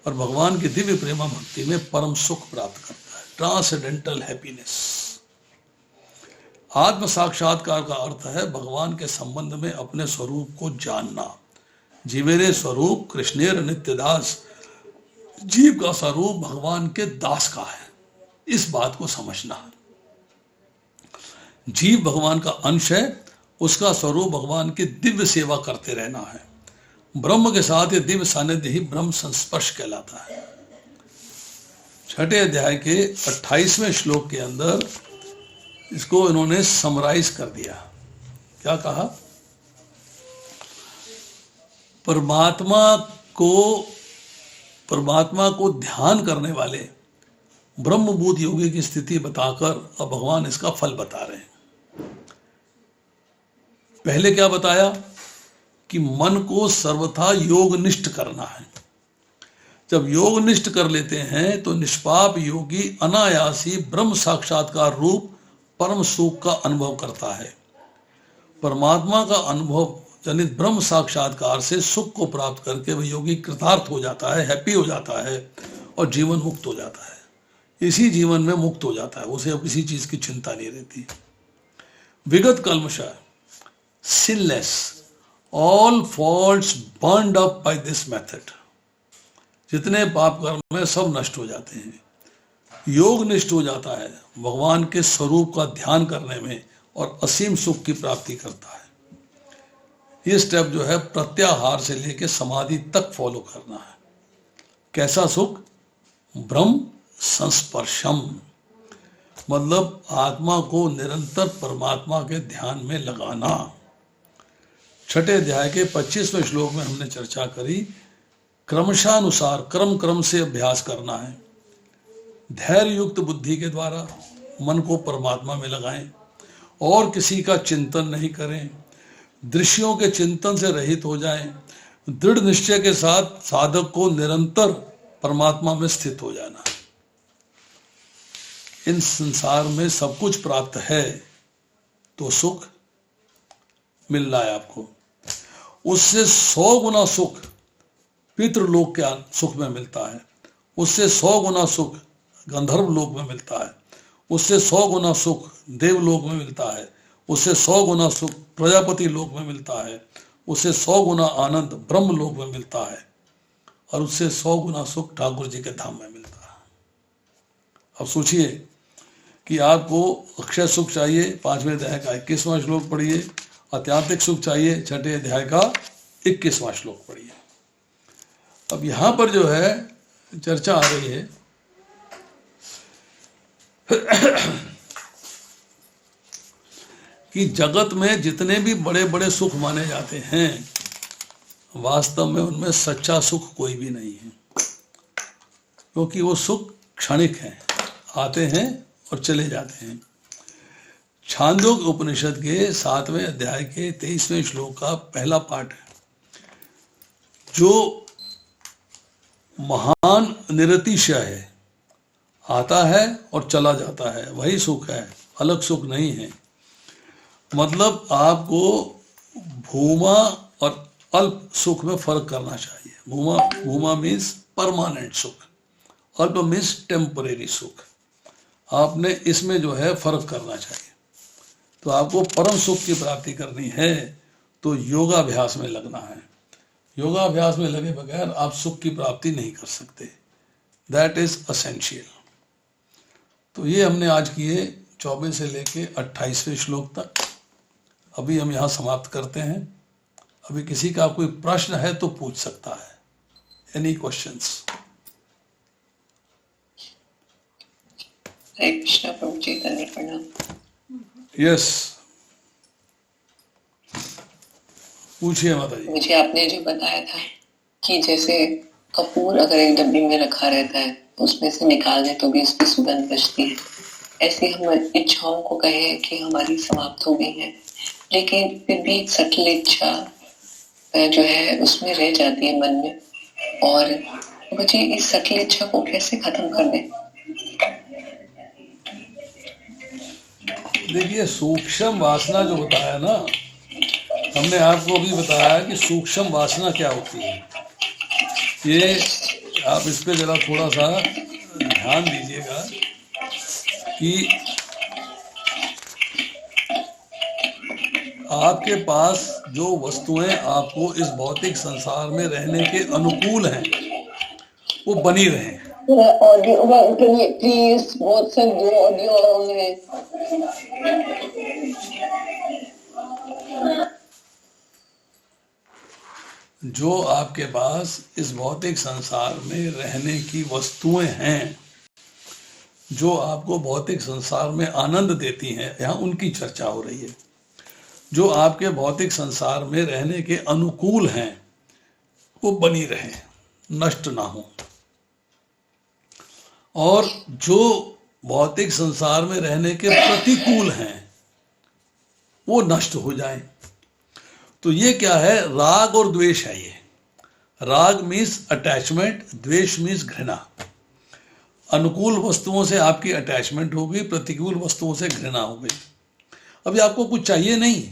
और भगवान की दिव्य प्रेमा भक्ति में परम सुख प्राप्त करता है, ट्रांसेंडेंटल हैप्पीनेस। आत्म साक्षात्कार का अर्थ है भगवान के संबंध में अपने स्वरूप को जानना। जीवेरे स्वरूप कृष्णेर नित्यदास, जीव का स्वरूप भगवान के दास का है, इस बात को समझना। जीव भगवान का अंश है, उसका स्वरूप भगवान की दिव्य सेवा करते रहना है। ब्रह्म के साथ ये दिव्य सानिध्य ही ब्रह्म संस्पर्श कहलाता है। 6ठे अध्याय के 28वें श्लोक के अंदर इसको इन्होंने समराइज कर दिया। क्या कहा? परमात्मा को ध्यान करने वाले ब्रह्मभूत योगी की स्थिति बताकर अब भगवान इसका फल बता रहे हैं। पहले क्या बताया? कि मन को सर्वथा योगनिष्ठ करना है। जब योगनिष्ठ कर लेते हैं तो निष्पाप योगी अनायासी ब्रह्म साक्षात्कार रूप परम सुख का अनुभव करता है। परमात्मा का अनुभव जनित ब्रह्म साक्षात्कार से सुख को प्राप्त करके वह योगी कृतार्थ हो जाता है, हैप्पी हो जाता है और जीवन मुक्त हो जाता है। इसी जीवन में मुक्त हो जाता है, उसे अब किसी चीज की चिंता नहीं रहती। विगत कल्मष, sinless, all faults burned up by this method. जितने पाप कर्म है सब नष्ट हो जाते हैं। योग निष्ठ हो जाता है, भगवान के स्वरूप का ध्यान करने में और असीम सुख की प्राप्ति करता है। ये स्टेप जो है प्रत्याहार से लेकर समाधि तक फॉलो करना है। कैसा सुख? ब्रह्म संस्पर्शम, मतलब आत्मा को निरंतर परमात्मा के ध्यान में लगाना। 6ठे अध्याय के 25वें श्लोक में हमने चर्चा करी क्रमशानुसार क्रम से अभ्यास करना है। धैर्य युक्त बुद्धि के द्वारा मन को परमात्मा में लगाएं और किसी का चिंतन नहीं करें। दृश्यों के चिंतन से रहित हो जाएं। दृढ़ निश्चय के साथ साधक को निरंतर परमात्मा में स्थित हो जाना। इन संसार में सब कुछ प्राप्त है तो सुख मिल रहा है आपको, उससे 100 गुना सुख पितृलोक के सुख में मिलता है, उससे 100 गुना सुख गंधर्व लोक में मिलता है, उससे 100 गुना सुख देवलोक में मिलता है, उससे 100 गुना सुख प्रजापति लोक में मिलता है, उससे 100 गुना आनंद ब्रह्म लोक में मिलता है, और उससे 100 गुना सुख ठाकुर जी के धाम में मिलता है। अब सोचिए कि आपको अक्षय सुख चाहिए, 5वें अध्याय का 21वां श्लोक पढ़िए, आध्यात्मिक सुख चाहिए, 6ठे अध्याय का 21वां श्लोक पढ़िए। अब यहां पर जो है चर्चा आ रही है कि जगत में जितने भी बड़े बड़े सुख माने जाते हैं, वास्तव में उनमें सच्चा सुख कोई भी नहीं है, क्योंकि वो सुख क्षणिक हैं, आते हैं और चले जाते हैं। छांदोग्य उपनिषद के 7वें अध्याय के 23वें श्लोक का पहला पाठ है, जो महान निरतिशय है, आता है और चला जाता है, वही सुख है, अलग सुख नहीं है। मतलब आपको भूमा और अल्प सुख में फर्क करना चाहिए। भूमा मीन्स परमानेंट सुख, अल्प मीन्स टेम्परेरी सुख। आपने इसमें जो है फर्क करना चाहिए। तो आपको परम सुख की प्राप्ति करनी है तो योगाभ्यास में लगना है। योगाभ्यास में लगे बगैर आप सुख की प्राप्ति नहीं कर सकते। That is essential. तो ये हमने आज किए 24 से लेके 28वें श्लोक तक। अभी हम यहाँ समाप्त करते हैं। अभी किसी का कोई प्रश्न है तो पूछ सकता है। Any questions?
हरे कृष्णा प्रभु जी, प्रणाम।
यस, पूछिए माता जी।
मुझे आपने जो बताया था कि जैसे कपूर अगर एक डब्बी में रखा रहता है, उसमें से निकाल दे तो भी उसकी सुगंध बचती है, ऐसे हम इच्छाओं को कहे कि हमारी समाप्त हो गई है, लेकिन फिर भी एक सटल इच्छा जो है उसमें रह जाती है मन में। और मुझे इस सटल इच्छा को कैसे खत्म कर दें?
देखिए, सूक्ष्म वासना जो बताया ना, हमने आपको अभी बताया कि सूक्ष्म वासना क्या होती है। ये आप इस पे जरा थोड़ा सा ध्यान दीजिएगा कि आपके पास जो वस्तुएं आपको इस भौतिक संसार में रहने के अनुकूल हैं, वो बनी रहें।
ऑडियो प्लीज, बहुत से ऑडियो है।
जो आपके पास इस भौतिक संसार में रहने की वस्तुएं हैं, जो आपको भौतिक संसार में आनंद देती हैं, यहाँ उनकी चर्चा हो रही है। जो आपके भौतिक संसार में रहने के अनुकूल हैं वो बनी रहें, नष्ट ना हो। और जो भौतिक संसार में रहने के प्रतिकूल हैं वो नष्ट हो जाएं। तो ये क्या है? राग और द्वेष है। ये राग मीन्स अटैचमेंट, द्वेष मीन्स घृणा। अनुकूल वस्तुओं से आपकी अटैचमेंट हो गई, प्रतिकूल वस्तुओं से घृणा हो गई। अभी आपको कुछ चाहिए नहीं,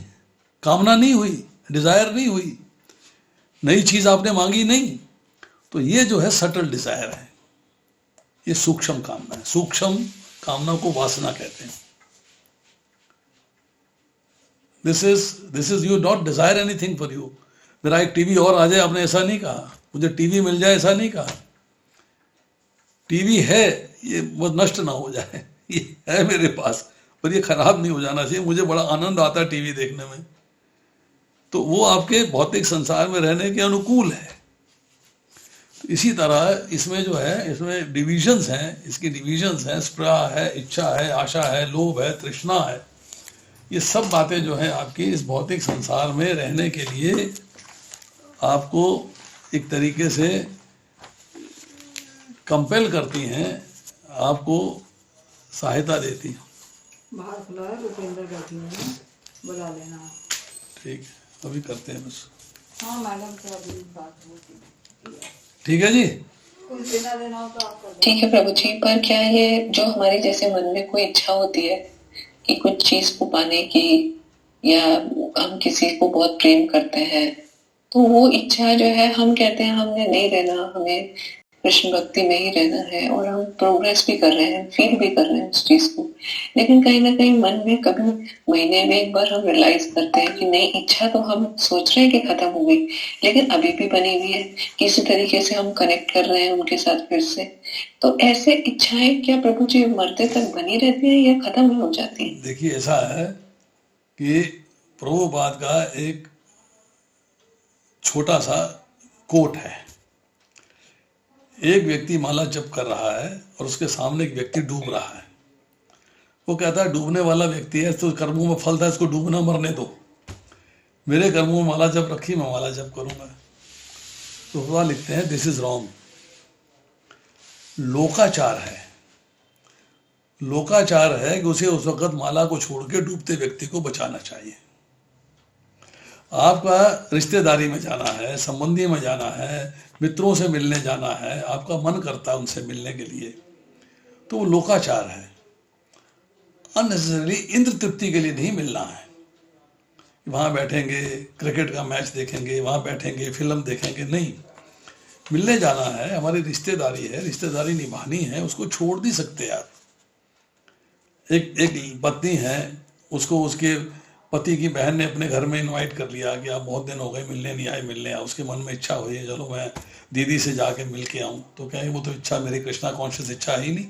कामना नहीं हुई, डिजायर नहीं हुई, नई चीज आपने मांगी नहीं, तो ये जो है सटल डिजायर है, ये सूक्ष्म कामना है। सूक्ष्म कामना को वासना कहते हैं। This is you not Dzire anything for you. मेरा एक टीवी और आ जाए, आपने ऐसा नहीं कहा। मुझे टीवी मिल जाए, ऐसा नहीं कहा। टीवी है, ये वो नष्ट ना हो जाए, ये है मेरे पास, पर ये खराब नहीं हो जाना चाहिए। मुझे बड़ा आनंद आता है टीवी देखने में। तो वो आपके भौतिक संसार में रहने के अनुकूल है। तो इसी तरह इसमें जो है, इसमें डिविजन्स हैं, इसकी डिविजन्स हैं। स्पृहा है, इच्छा है, आशा है, लोभ है, तृष्णा है। ये सब बातें जो हैं आपकी इस भौतिक संसार में रहने के लिए आपको एक तरीके से कंपेल करती हैं, आपको सहायता देती हैं।
बाहर खुला है, रुपेंद्र बैठी है, बुला लेना।
ठीक है, अभी करते हैं बस।
हाँ मैडम से अभी बात होती है।
ठीक है जी।
कुछ देना देना हो तो आप कर दो।
ठीक है प्रभु जी, पर क्या ये जो हमारी जैसे मन में कोई इच्छा होती है कि कुछ चीज को पाने की, या हम किसी को बहुत प्रेम करते हैं, तो वो इच्छा जो है हम कहते हैं हमने नहीं रहना, हमें कृष्ण भक्ति में ही रहना है, और हम प्रोग्रेस भी कर रहे हैं, फील भी कर रहे हैं उस चीज को, लेकिन कहीं ना कहीं मन में कभी महीने में एक बार हम रियलाइज करते हैं कि नहीं, इच्छा तो हम सोच रहे हैं कि खत्म हो गई, लेकिन अभी भी बनी हुई है, किसी तरीके से हम कनेक्ट कर रहे हैं उनके साथ फिर से। तो ऐसे इच्छाएं क्या प्रभु जी मरते तक बनी रहती है या खत्म हो जाती है?
देखिए ऐसा है कि प्रभुपाद का एक छोटा सा कोट है। एक व्यक्ति माला जप कर रहा है और उसके सामने एक व्यक्ति डूब रहा है। वो कहता है डूबने वाला व्यक्ति है तो कर्मों में फल था, इसको डूबना मरने दो, मेरे कर्मों में माला जप रखी, मैं माला जप करूंगा। तो वह लिखते हैं दिस इज रॉन्ग। लोकाचार है, लोकाचार है कि उसे उस वक्त माला को छोड़ के डूबते व्यक्ति को बचाना चाहिए। आपका रिश्तेदारी में जाना है, संबंधी में जाना है, मित्रों से मिलने जाना है, आपका मन करता है उनसे मिलने के लिए, तो वो लोकाचार है। अननेसेसरली इंद्र तृप्ति के लिए नहीं मिलना है। वहाँ बैठेंगे क्रिकेट का मैच देखेंगे, वहाँ बैठेंगे फिल्म देखेंगे, नहीं, मिलने जाना है, हमारी रिश्तेदारी है, रिश्तेदारी निभानी है, उसको छोड़ नहीं सकते आप। एक पत्नी है, उसको उसके पति की बहन ने अपने घर में इनवाइट कर लिया कि आप बहुत दिन हो गए मिलने नहीं आए, मिलने आए। उसके मन में इच्छा हुई है चलो मैं दीदी से जाके मिल के आऊँ, तो कहेंगे वो तो इच्छा मेरी कृष्णा कॉन्शियस इच्छा ही नहीं।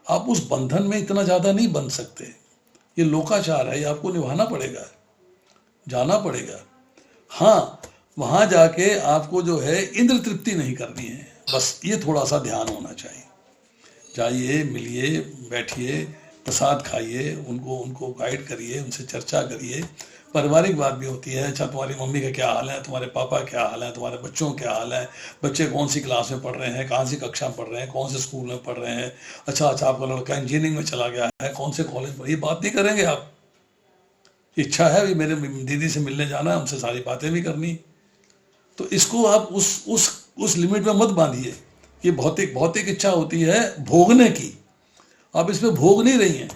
आप उस बंधन में इतना ज़्यादा नहीं बंध सकते, ये लोकाचार है, ये आपको निभाना पड़ेगा, जाना पड़ेगा। हाँ, वहाँ जाके आपको जो है इंद्र तृप्ति नहीं करनी है, बस ये थोड़ा सा ध्यान होना चाहिए। जाइए, मिलिए, बैठिए, प्रसाद खाइए, उनको गाइड करिए, उनसे चर्चा करिए। पारिवारिक बात भी होती है, अच्छा तुम्हारी मम्मी का क्या हाल है, तुम्हारे पापा क्या हाल है, तुम्हारे बच्चों क्या हाल है, बच्चे कौन सी क्लास में पढ़ रहे हैं, कहाँ सी कक्षा में पढ़ रहे हैं, कौन से स्कूल में पढ़ रहे हैं, अच्छा आपका लड़का इंजीनियरिंग में चला गया है, कौन से कॉलेज में, ये बात नहीं करेंगे आप। इच्छा है भी मेरे दीदी से मिलने जाना है, हमसे सारी बातें भी करनी, तो इसको आप उस लिमिट में मत बांधिए। ये भौतिक इच्छा होती है भोगने की, आप इसमें भोग नहीं रही हैं,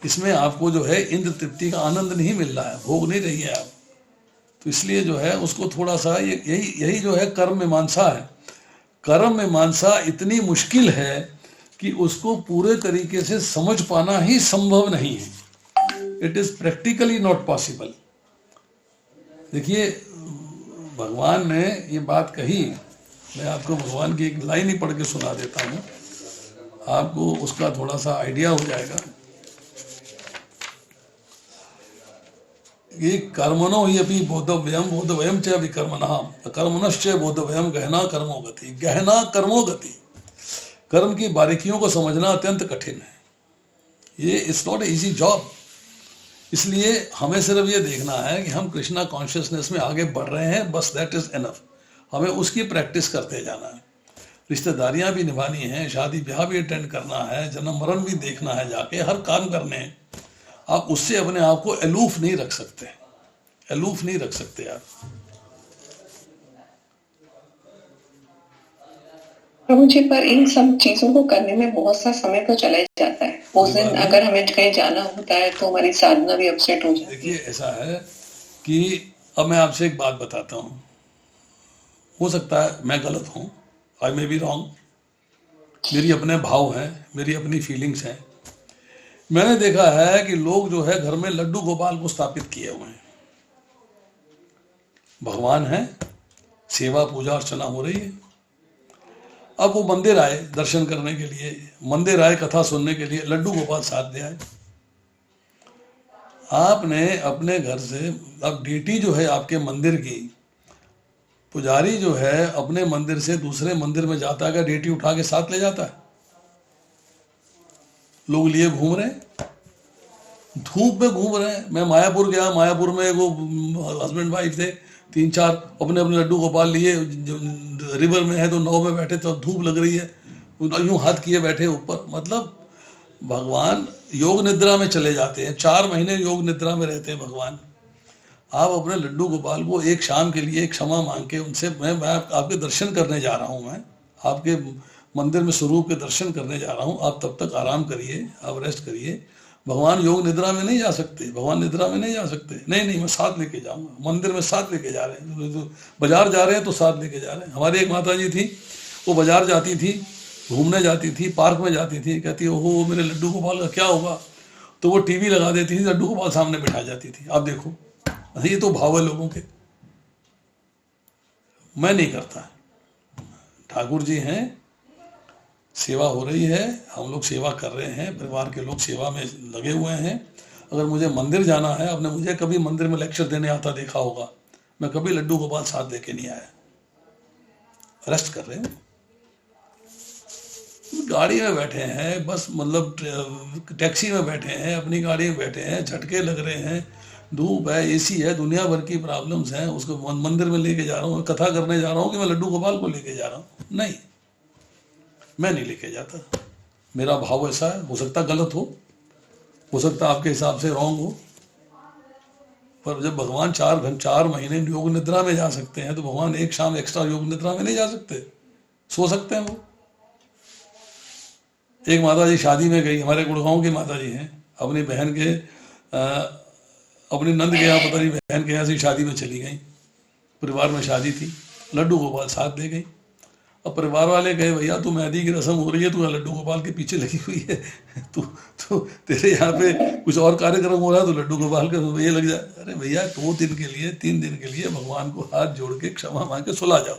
इसमें आपको जो है इंद्र तृप्ति का आनंद नहीं मिल रहा है, भोग नहीं रही है आप। तो इसलिए जो है उसको थोड़ा सा यही जो है कर्म मीमांसा है। कर्म मीमांसा इतनी मुश्किल है कि उसको पूरे तरीके से समझ पाना ही संभव नहीं है। It is practically not possible. देखिए भगवान ने ये बात कही, मैं आपको भगवान की एक लाइन ही पढ़ के सुना देता हूँ, आपको उसका थोड़ा सा आइडिया हो जाएगा कि कर्मणो ही अपनी बोधव्यम च विकर्मणः कर्मणश्च बोधव्यम गहना कर्मो गति। गहना कर्मो गति, कर्म की बारीकियों को समझना अत्यंत कठिन है, ये इट्स नॉट इजी जॉब। इसलिए हमें सिर्फ ये देखना है कि हम कृष्णा कॉन्शियसनेस में आगे बढ़ रहे हैं, बस दैट इज एनफ। हमें उसकी प्रैक्टिस करते जाना है, रिश्तेदारियां भी निभानी है, शादी ब्याह भी अटेंड करना है, जन्म मरण भी देखना है, जाके हर काम करने हैं। आप उससे अपने आप को अलूफ नहीं रख सकते, अलूफ नहीं रख सकते आप।
प्रभु जी, पर इन सब चीजों को करने में बहुत सा समय तो चला जाता है। उस दिन अगर हमें कहीं जाना होता है तो हमारी साधना भी अपसेट हो जाती है।
देखिए ऐसा है कि अब मैं आपसे एक बात बताता हूँ, हो सकता है मैं गलत हूँ, आई मे बी रॉन्ग, मेरी अपने भाव हैं, मेरी अपनी फीलिंग्स हैं। मैंने देखा है कि लोग जो है घर में लड्डू गोपाल को स्थापित किए हुए हैं, भगवान है, सेवा पूजा अर्चना हो रही है। अब वो मंदिर आए दर्शन करने के लिए, मंदिर आए कथा सुनने के लिए, लड्डू गोपाल साथ दे आए। आपने अपने घर से, अब ड्यूटी जो है आपके मंदिर की, पुजारी जो है अपने मंदिर से दूसरे मंदिर में जाता है, क्या ड्यूटी उठा के साथ ले जाता है? लोग लिए घूम रहे हैं, धूप में घूम रहे हैं। मैं मायापुर गया, मायापुर में वो हस्बैंड वाइफ थे, 3-4 अपने अपने लड्डू गोपाल लिए, रिवर में है तो नाव में बैठे तो धूप लग रही है, यूं हाथ किए बैठे ऊपर। मतलब भगवान योग निद्रा में चले जाते हैं, 4 महीने योग निद्रा में रहते हैं भगवान। आप अपने लड्डू गोपाल को एक शाम के लिए क्षमा मांग के उनसे, मैं आपके दर्शन करने जा रहा हूँ, मैं आपके मंदिर में स्वरूप के दर्शन करने जा रहा हूँ, आप तब तक आराम करिए, आप रेस्ट करिए। भगवान योग निद्रा में नहीं जा सकते, भगवान निद्रा में नहीं जा सकते। नहीं मैं साथ लेके जाऊंगा, मंदिर में साथ लेके जा रहे हैं, तो बाजार जा रहे हैं तो साथ लेके जा रहे हैं। हमारी एक माता जी थी, वो बाजार जाती थी, घूमने जाती थी, पार्क में जाती थी, कहती ओहो मेरे लड्डू गोपाल का क्या होगा, तो वो टीवी लगा देती थी, लड्डू गोपाल सामने बिठा जाती थी। आप देखो, ये तो भाव है लोगों के। मैं नहीं करता, ठाकुर जी हैं, सेवा हो रही है, हम लोग सेवा कर रहे हैं, परिवार के लोग सेवा में लगे हुए हैं। अगर मुझे मंदिर जाना है, आपने मुझे कभी मंदिर में लेक्चर देने आता देखा होगा, मैं कभी लड्डू गोपाल साथ लेके नहीं आया। रेस्ट कर रहे हैं, गाड़ी में बैठे हैं, बस मतलब टैक्सी में बैठे हैं, अपनी गाड़ी में बैठे हैं, झटके लग रहे हैं, धूप है, एसी है, दुनिया भर की प्रॉब्लम्स हैं, उसको मंदिर में लेके जा रहा हूँ, कथा करने जा रहा हूँ कि मैं लड्डू गोपाल को लेके जा रहा हूँ? नहीं, मैं नहीं लेके जाता। मेरा भाव ऐसा है, हो सकता गलत हो सकता आपके हिसाब से रॉन्ग हो, पर जब भगवान 4 महीने योग निद्रा में जा सकते हैं, तो भगवान एक शाम एक्स्ट्रा योग निद्रा में नहीं जा सकते? सो सकते हैं वो। एक माता जी शादी में गई, हमारे गुड़गांव की माता जी हैं, अपनी बहन के अपनी नंद के यहाँ, पता नहीं बहन के यहाँ से शादी में चली गई, परिवार में शादी थी, लड्डू गोपाल साथ दे गई। अब परिवार वाले कहे भैया तू मेहंदी की रस्म हो रही है, तू लड्डू गोपाल के पीछे लगी हुई है, तू तेरे यहाँ पे कुछ और कार्यक्रम हो रहा है तो लड्डू गोपाल का ये लग जाए। अरे भैया 2 दिन के लिए 3 दिन के लिए भगवान को हाथ जोड़ के क्षमा मांग के सुला जाओ,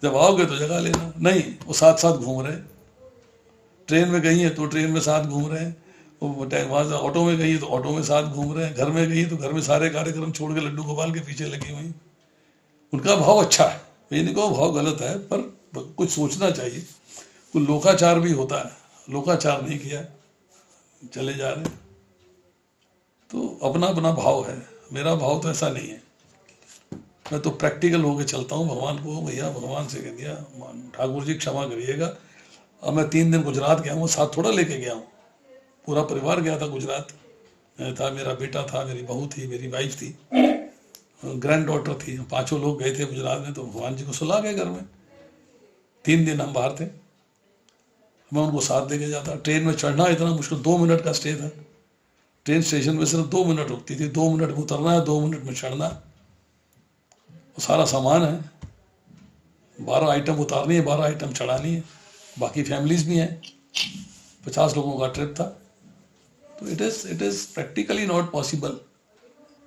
जब आओगे तो जगह लेना। नहीं, वो साथ साथ घूम रहे, ट्रेन में गई है तो ट्रेन में साथ घूम रहे हैं, वहाँ से ऑटो में गई है तो ऑटो में साथ घूम रहे हैं, घर में गई है तो घर में सारे कार्यक्रम छोड़ के लड्डू गोपाल के पीछे लगी हुई। उनका भाव अच्छा है, ये नहीं कहो भाव गलत है, पर कुछ सोचना चाहिए। कुछ लोकाचार भी होता है, लोकाचार नहीं किया, चले जा रहे। तो अपना अपना भाव है, मेरा भाव तो ऐसा नहीं है। मैं तो प्रैक्टिकल होके चलता हूँ। भगवान को भैया, भगवान से कह दिया ठाकुर जी क्षमा करिएगा, अब मैं 3 दिन गुजरात गया हूँ, साथ थोड़ा लेके गया हूँ, पूरा परिवार गया था गुजरात। मैं था, मेरा बेटा था, मेरी बहू थी, मेरी वाइफ थी, ग्रैंड डॉटर थी, 5 लोग गए थे गुजरात में। तो भगवान जी को सुला गए घर में। 3 दिन हम बाहर थे, मैं उनको साथ लेके जाता। ट्रेन में चढ़ना इतना मुश्किल, 2 मिनट का स्टे था, ट्रेन स्टेशन में सिर्फ 2 मिनट रुकती थी, 2 मिनट में उतरना है, 2 मिनट में चढ़ना। वो सारा सामान है, 12 आइटम उतारनी है, 12 आइटम चढ़ानी है, बाकी फैमिलीज भी हैं, 50 लोगों का ट्रिप था। तो it is practically not possible.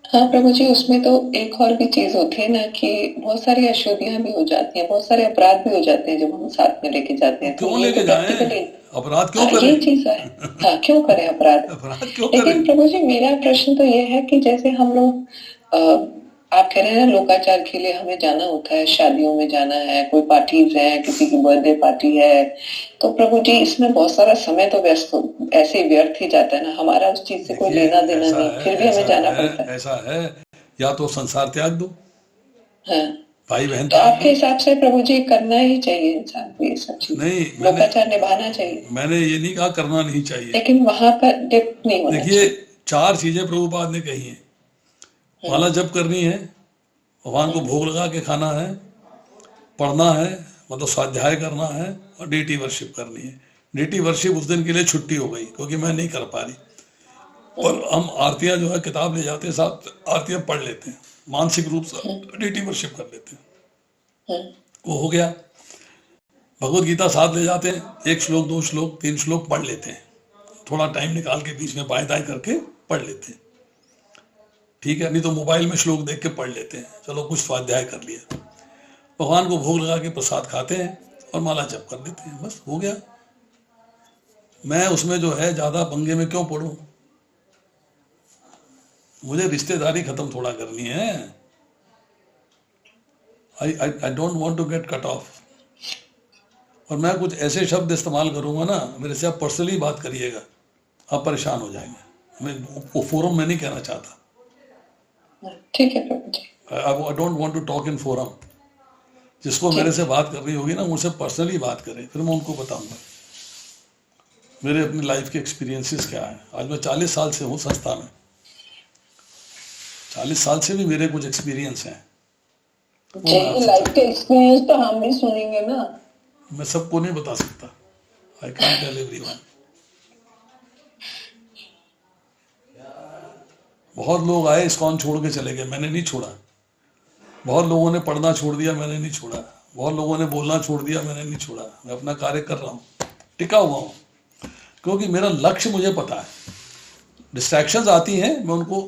हाँ प्रभु जी, उसमें तो एक और भी चीज होती है ना कि बहुत सारी अशुद्धियां भी हो जाती हैं, बहुत सारे अपराध भी हो जाते हैं जब हम साथ में लेके जाते हैं।
क्यों लेके जाएं? अपराध क्यों करें?
ये चीज है, हाँ क्यों करें अपराध?
अपराध क्यों करें?
लेकिन प्रभु जी मेरा प्रश्न तो ये है कि जैसे हम लोग, आप कह रहे हैं ना लोकाचार के लिए हमें जाना होता है, शादियों में जाना है, कोई पार्टीज है, किसी की बर्थडे पार्टी है, तो प्रभु जी इसमें बहुत सारा समय तो ऐसे व्यर्थ ही जाता है ना, हमारा उस चीज से कोई लेना देना नहीं, फिर भी हमें जाना पड़ता है।
ऐसा है, या तो संसार त्याग दो,
हाँ
भाई बहन।
तो आपके हिसाब से प्रभु जी करना ही चाहिए इंसान को ये सब चीज,
नहीं,
लोकाचार निभाना चाहिए।
मैंने ये नहीं कहा करना नहीं चाहिए,
लेकिन वहां पर डिप नहीं होना चाहिए।
देखिए 4 चीजें प्रभुपाद ने कही हैं। माला जप करनी है, भगवान को भोग लगा के खाना है, पढ़ना है मतलब स्वाध्याय करना है, और डीटी वर्शिप करनी है। डीटी वर्शिप उस दिन के लिए छुट्टी हो गई क्योंकि मैं नहीं कर पा रही, और हम आरतियां जो है किताब ले जाते हैं, साथ आरतियां पढ़ लेते हैं, मानसिक रूप से डीटी वर्शिप कर लेते हैं, वो हो गया। भगवत गीता साथ ले जाते हैं, 1 श्लोक 2 श्लोक 3 श्लोक पढ़ लेते हैं, थोड़ा टाइम निकाल के बीच में बाएं दाएं करके पढ़ लेते हैं, ठीक है। नहीं तो मोबाइल में श्लोक देख के पढ़ लेते हैं, चलो कुछ स्वाध्याय कर लिया। भगवान को भोग लगा के प्रसाद खाते हैं और माला जप कर लेते हैं, बस हो गया। मैं उसमें जो है ज्यादा पंगे में क्यों पड़ूं? मुझे रिश्तेदारी खत्म थोड़ा करनी है। I don't want to get cut off. और मैं कुछ ऐसे शब्द इस्तेमाल करूंगा ना, मेरे से आप पर्सनली बात करिएगा, आप परेशान हो जाएंगे। मैं वो फोरम में नहीं कहना चाहता।
ठीक है prabhu ji.
I don't want to talk in forum. जिसको मेरे से बात करनी होगी ना, मुझसे पर्सनली बात करें, फिर मैं उनको बताऊंगा मेरे अपनी लाइफ के एक्सपीरियंसेस क्या है. आज मैं 40 साल से हूँ संस्था में. 40 साल से भी मेरे कुछ एक्सपीरियंस हैं.
लाइफ के एक्सपीरियंस तो हम भी सुनेंगे ना.
मैं सबको नहीं बता सकता. I can't tell everyone. बहुत लोग आए इस्कॉन छोड़ के चले गए, मैंने नहीं छोड़ा. बहुत लोगों ने पढ़ना छोड़ दिया, मैंने नहीं छोड़ा. बहुत लोगों ने बोलना छोड़ दिया, मैंने नहीं छोड़ा. मैं अपना कार्य कर रहा हूँ, टिका हुआ हूँ, क्योंकि मेरा लक्ष्य मुझे पता है. डिस्ट्रैक्शंस आती हैं, मैं उनको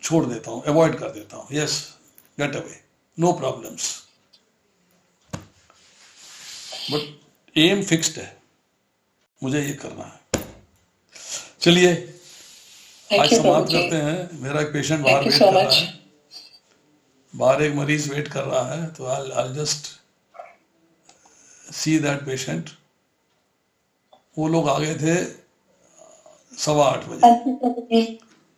छोड़ देता हूँ, अवॉइड कर देता हूँ. Yes, get away, no problems. But am fixed है, मुझे ये करना है. चलिए आज समाप्त करते हैं. मेरा एक पेशेंट बाहर वेट कर रहा है. बाहर एक मरीज वेट कर रहा है, तो I'll just see that patient. वो लोग आ गए थे 8:15 बजे,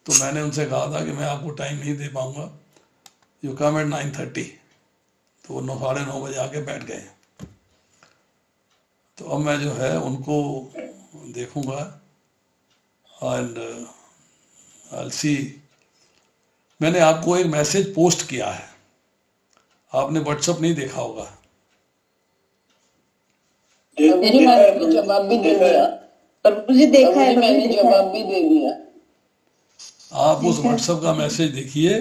तो मैंने उनसे कहा था कि मैं आपको टाइम नहीं दे पाऊंगा, यू कम एट 9:30. तो वो 9:30 बजे आके बैठ गए. तो अब मैं जो है उनको देखूंगा एंड I'll see. मैंने आपको एक मैसेज पोस्ट किया है, आपने व्हाट्सएप नहीं देखा होगा.
मैंने जवाब भी दे दिया,
पर मुझे देखा है,
मैंने जवाब भी दे दिया.
आप उस व्हाट्सएप का मैसेज देखिए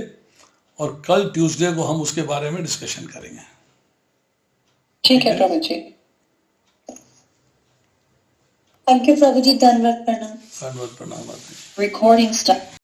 और कल ट्यूसडे को हम उसके बारे में डिस्कशन करेंगे.
ठीक है प्रभु जी.
थैंक यू प्रभु जी. धन्यवाद, प्रणाम.
धन्यवाद, प्रणाम.
Recording start.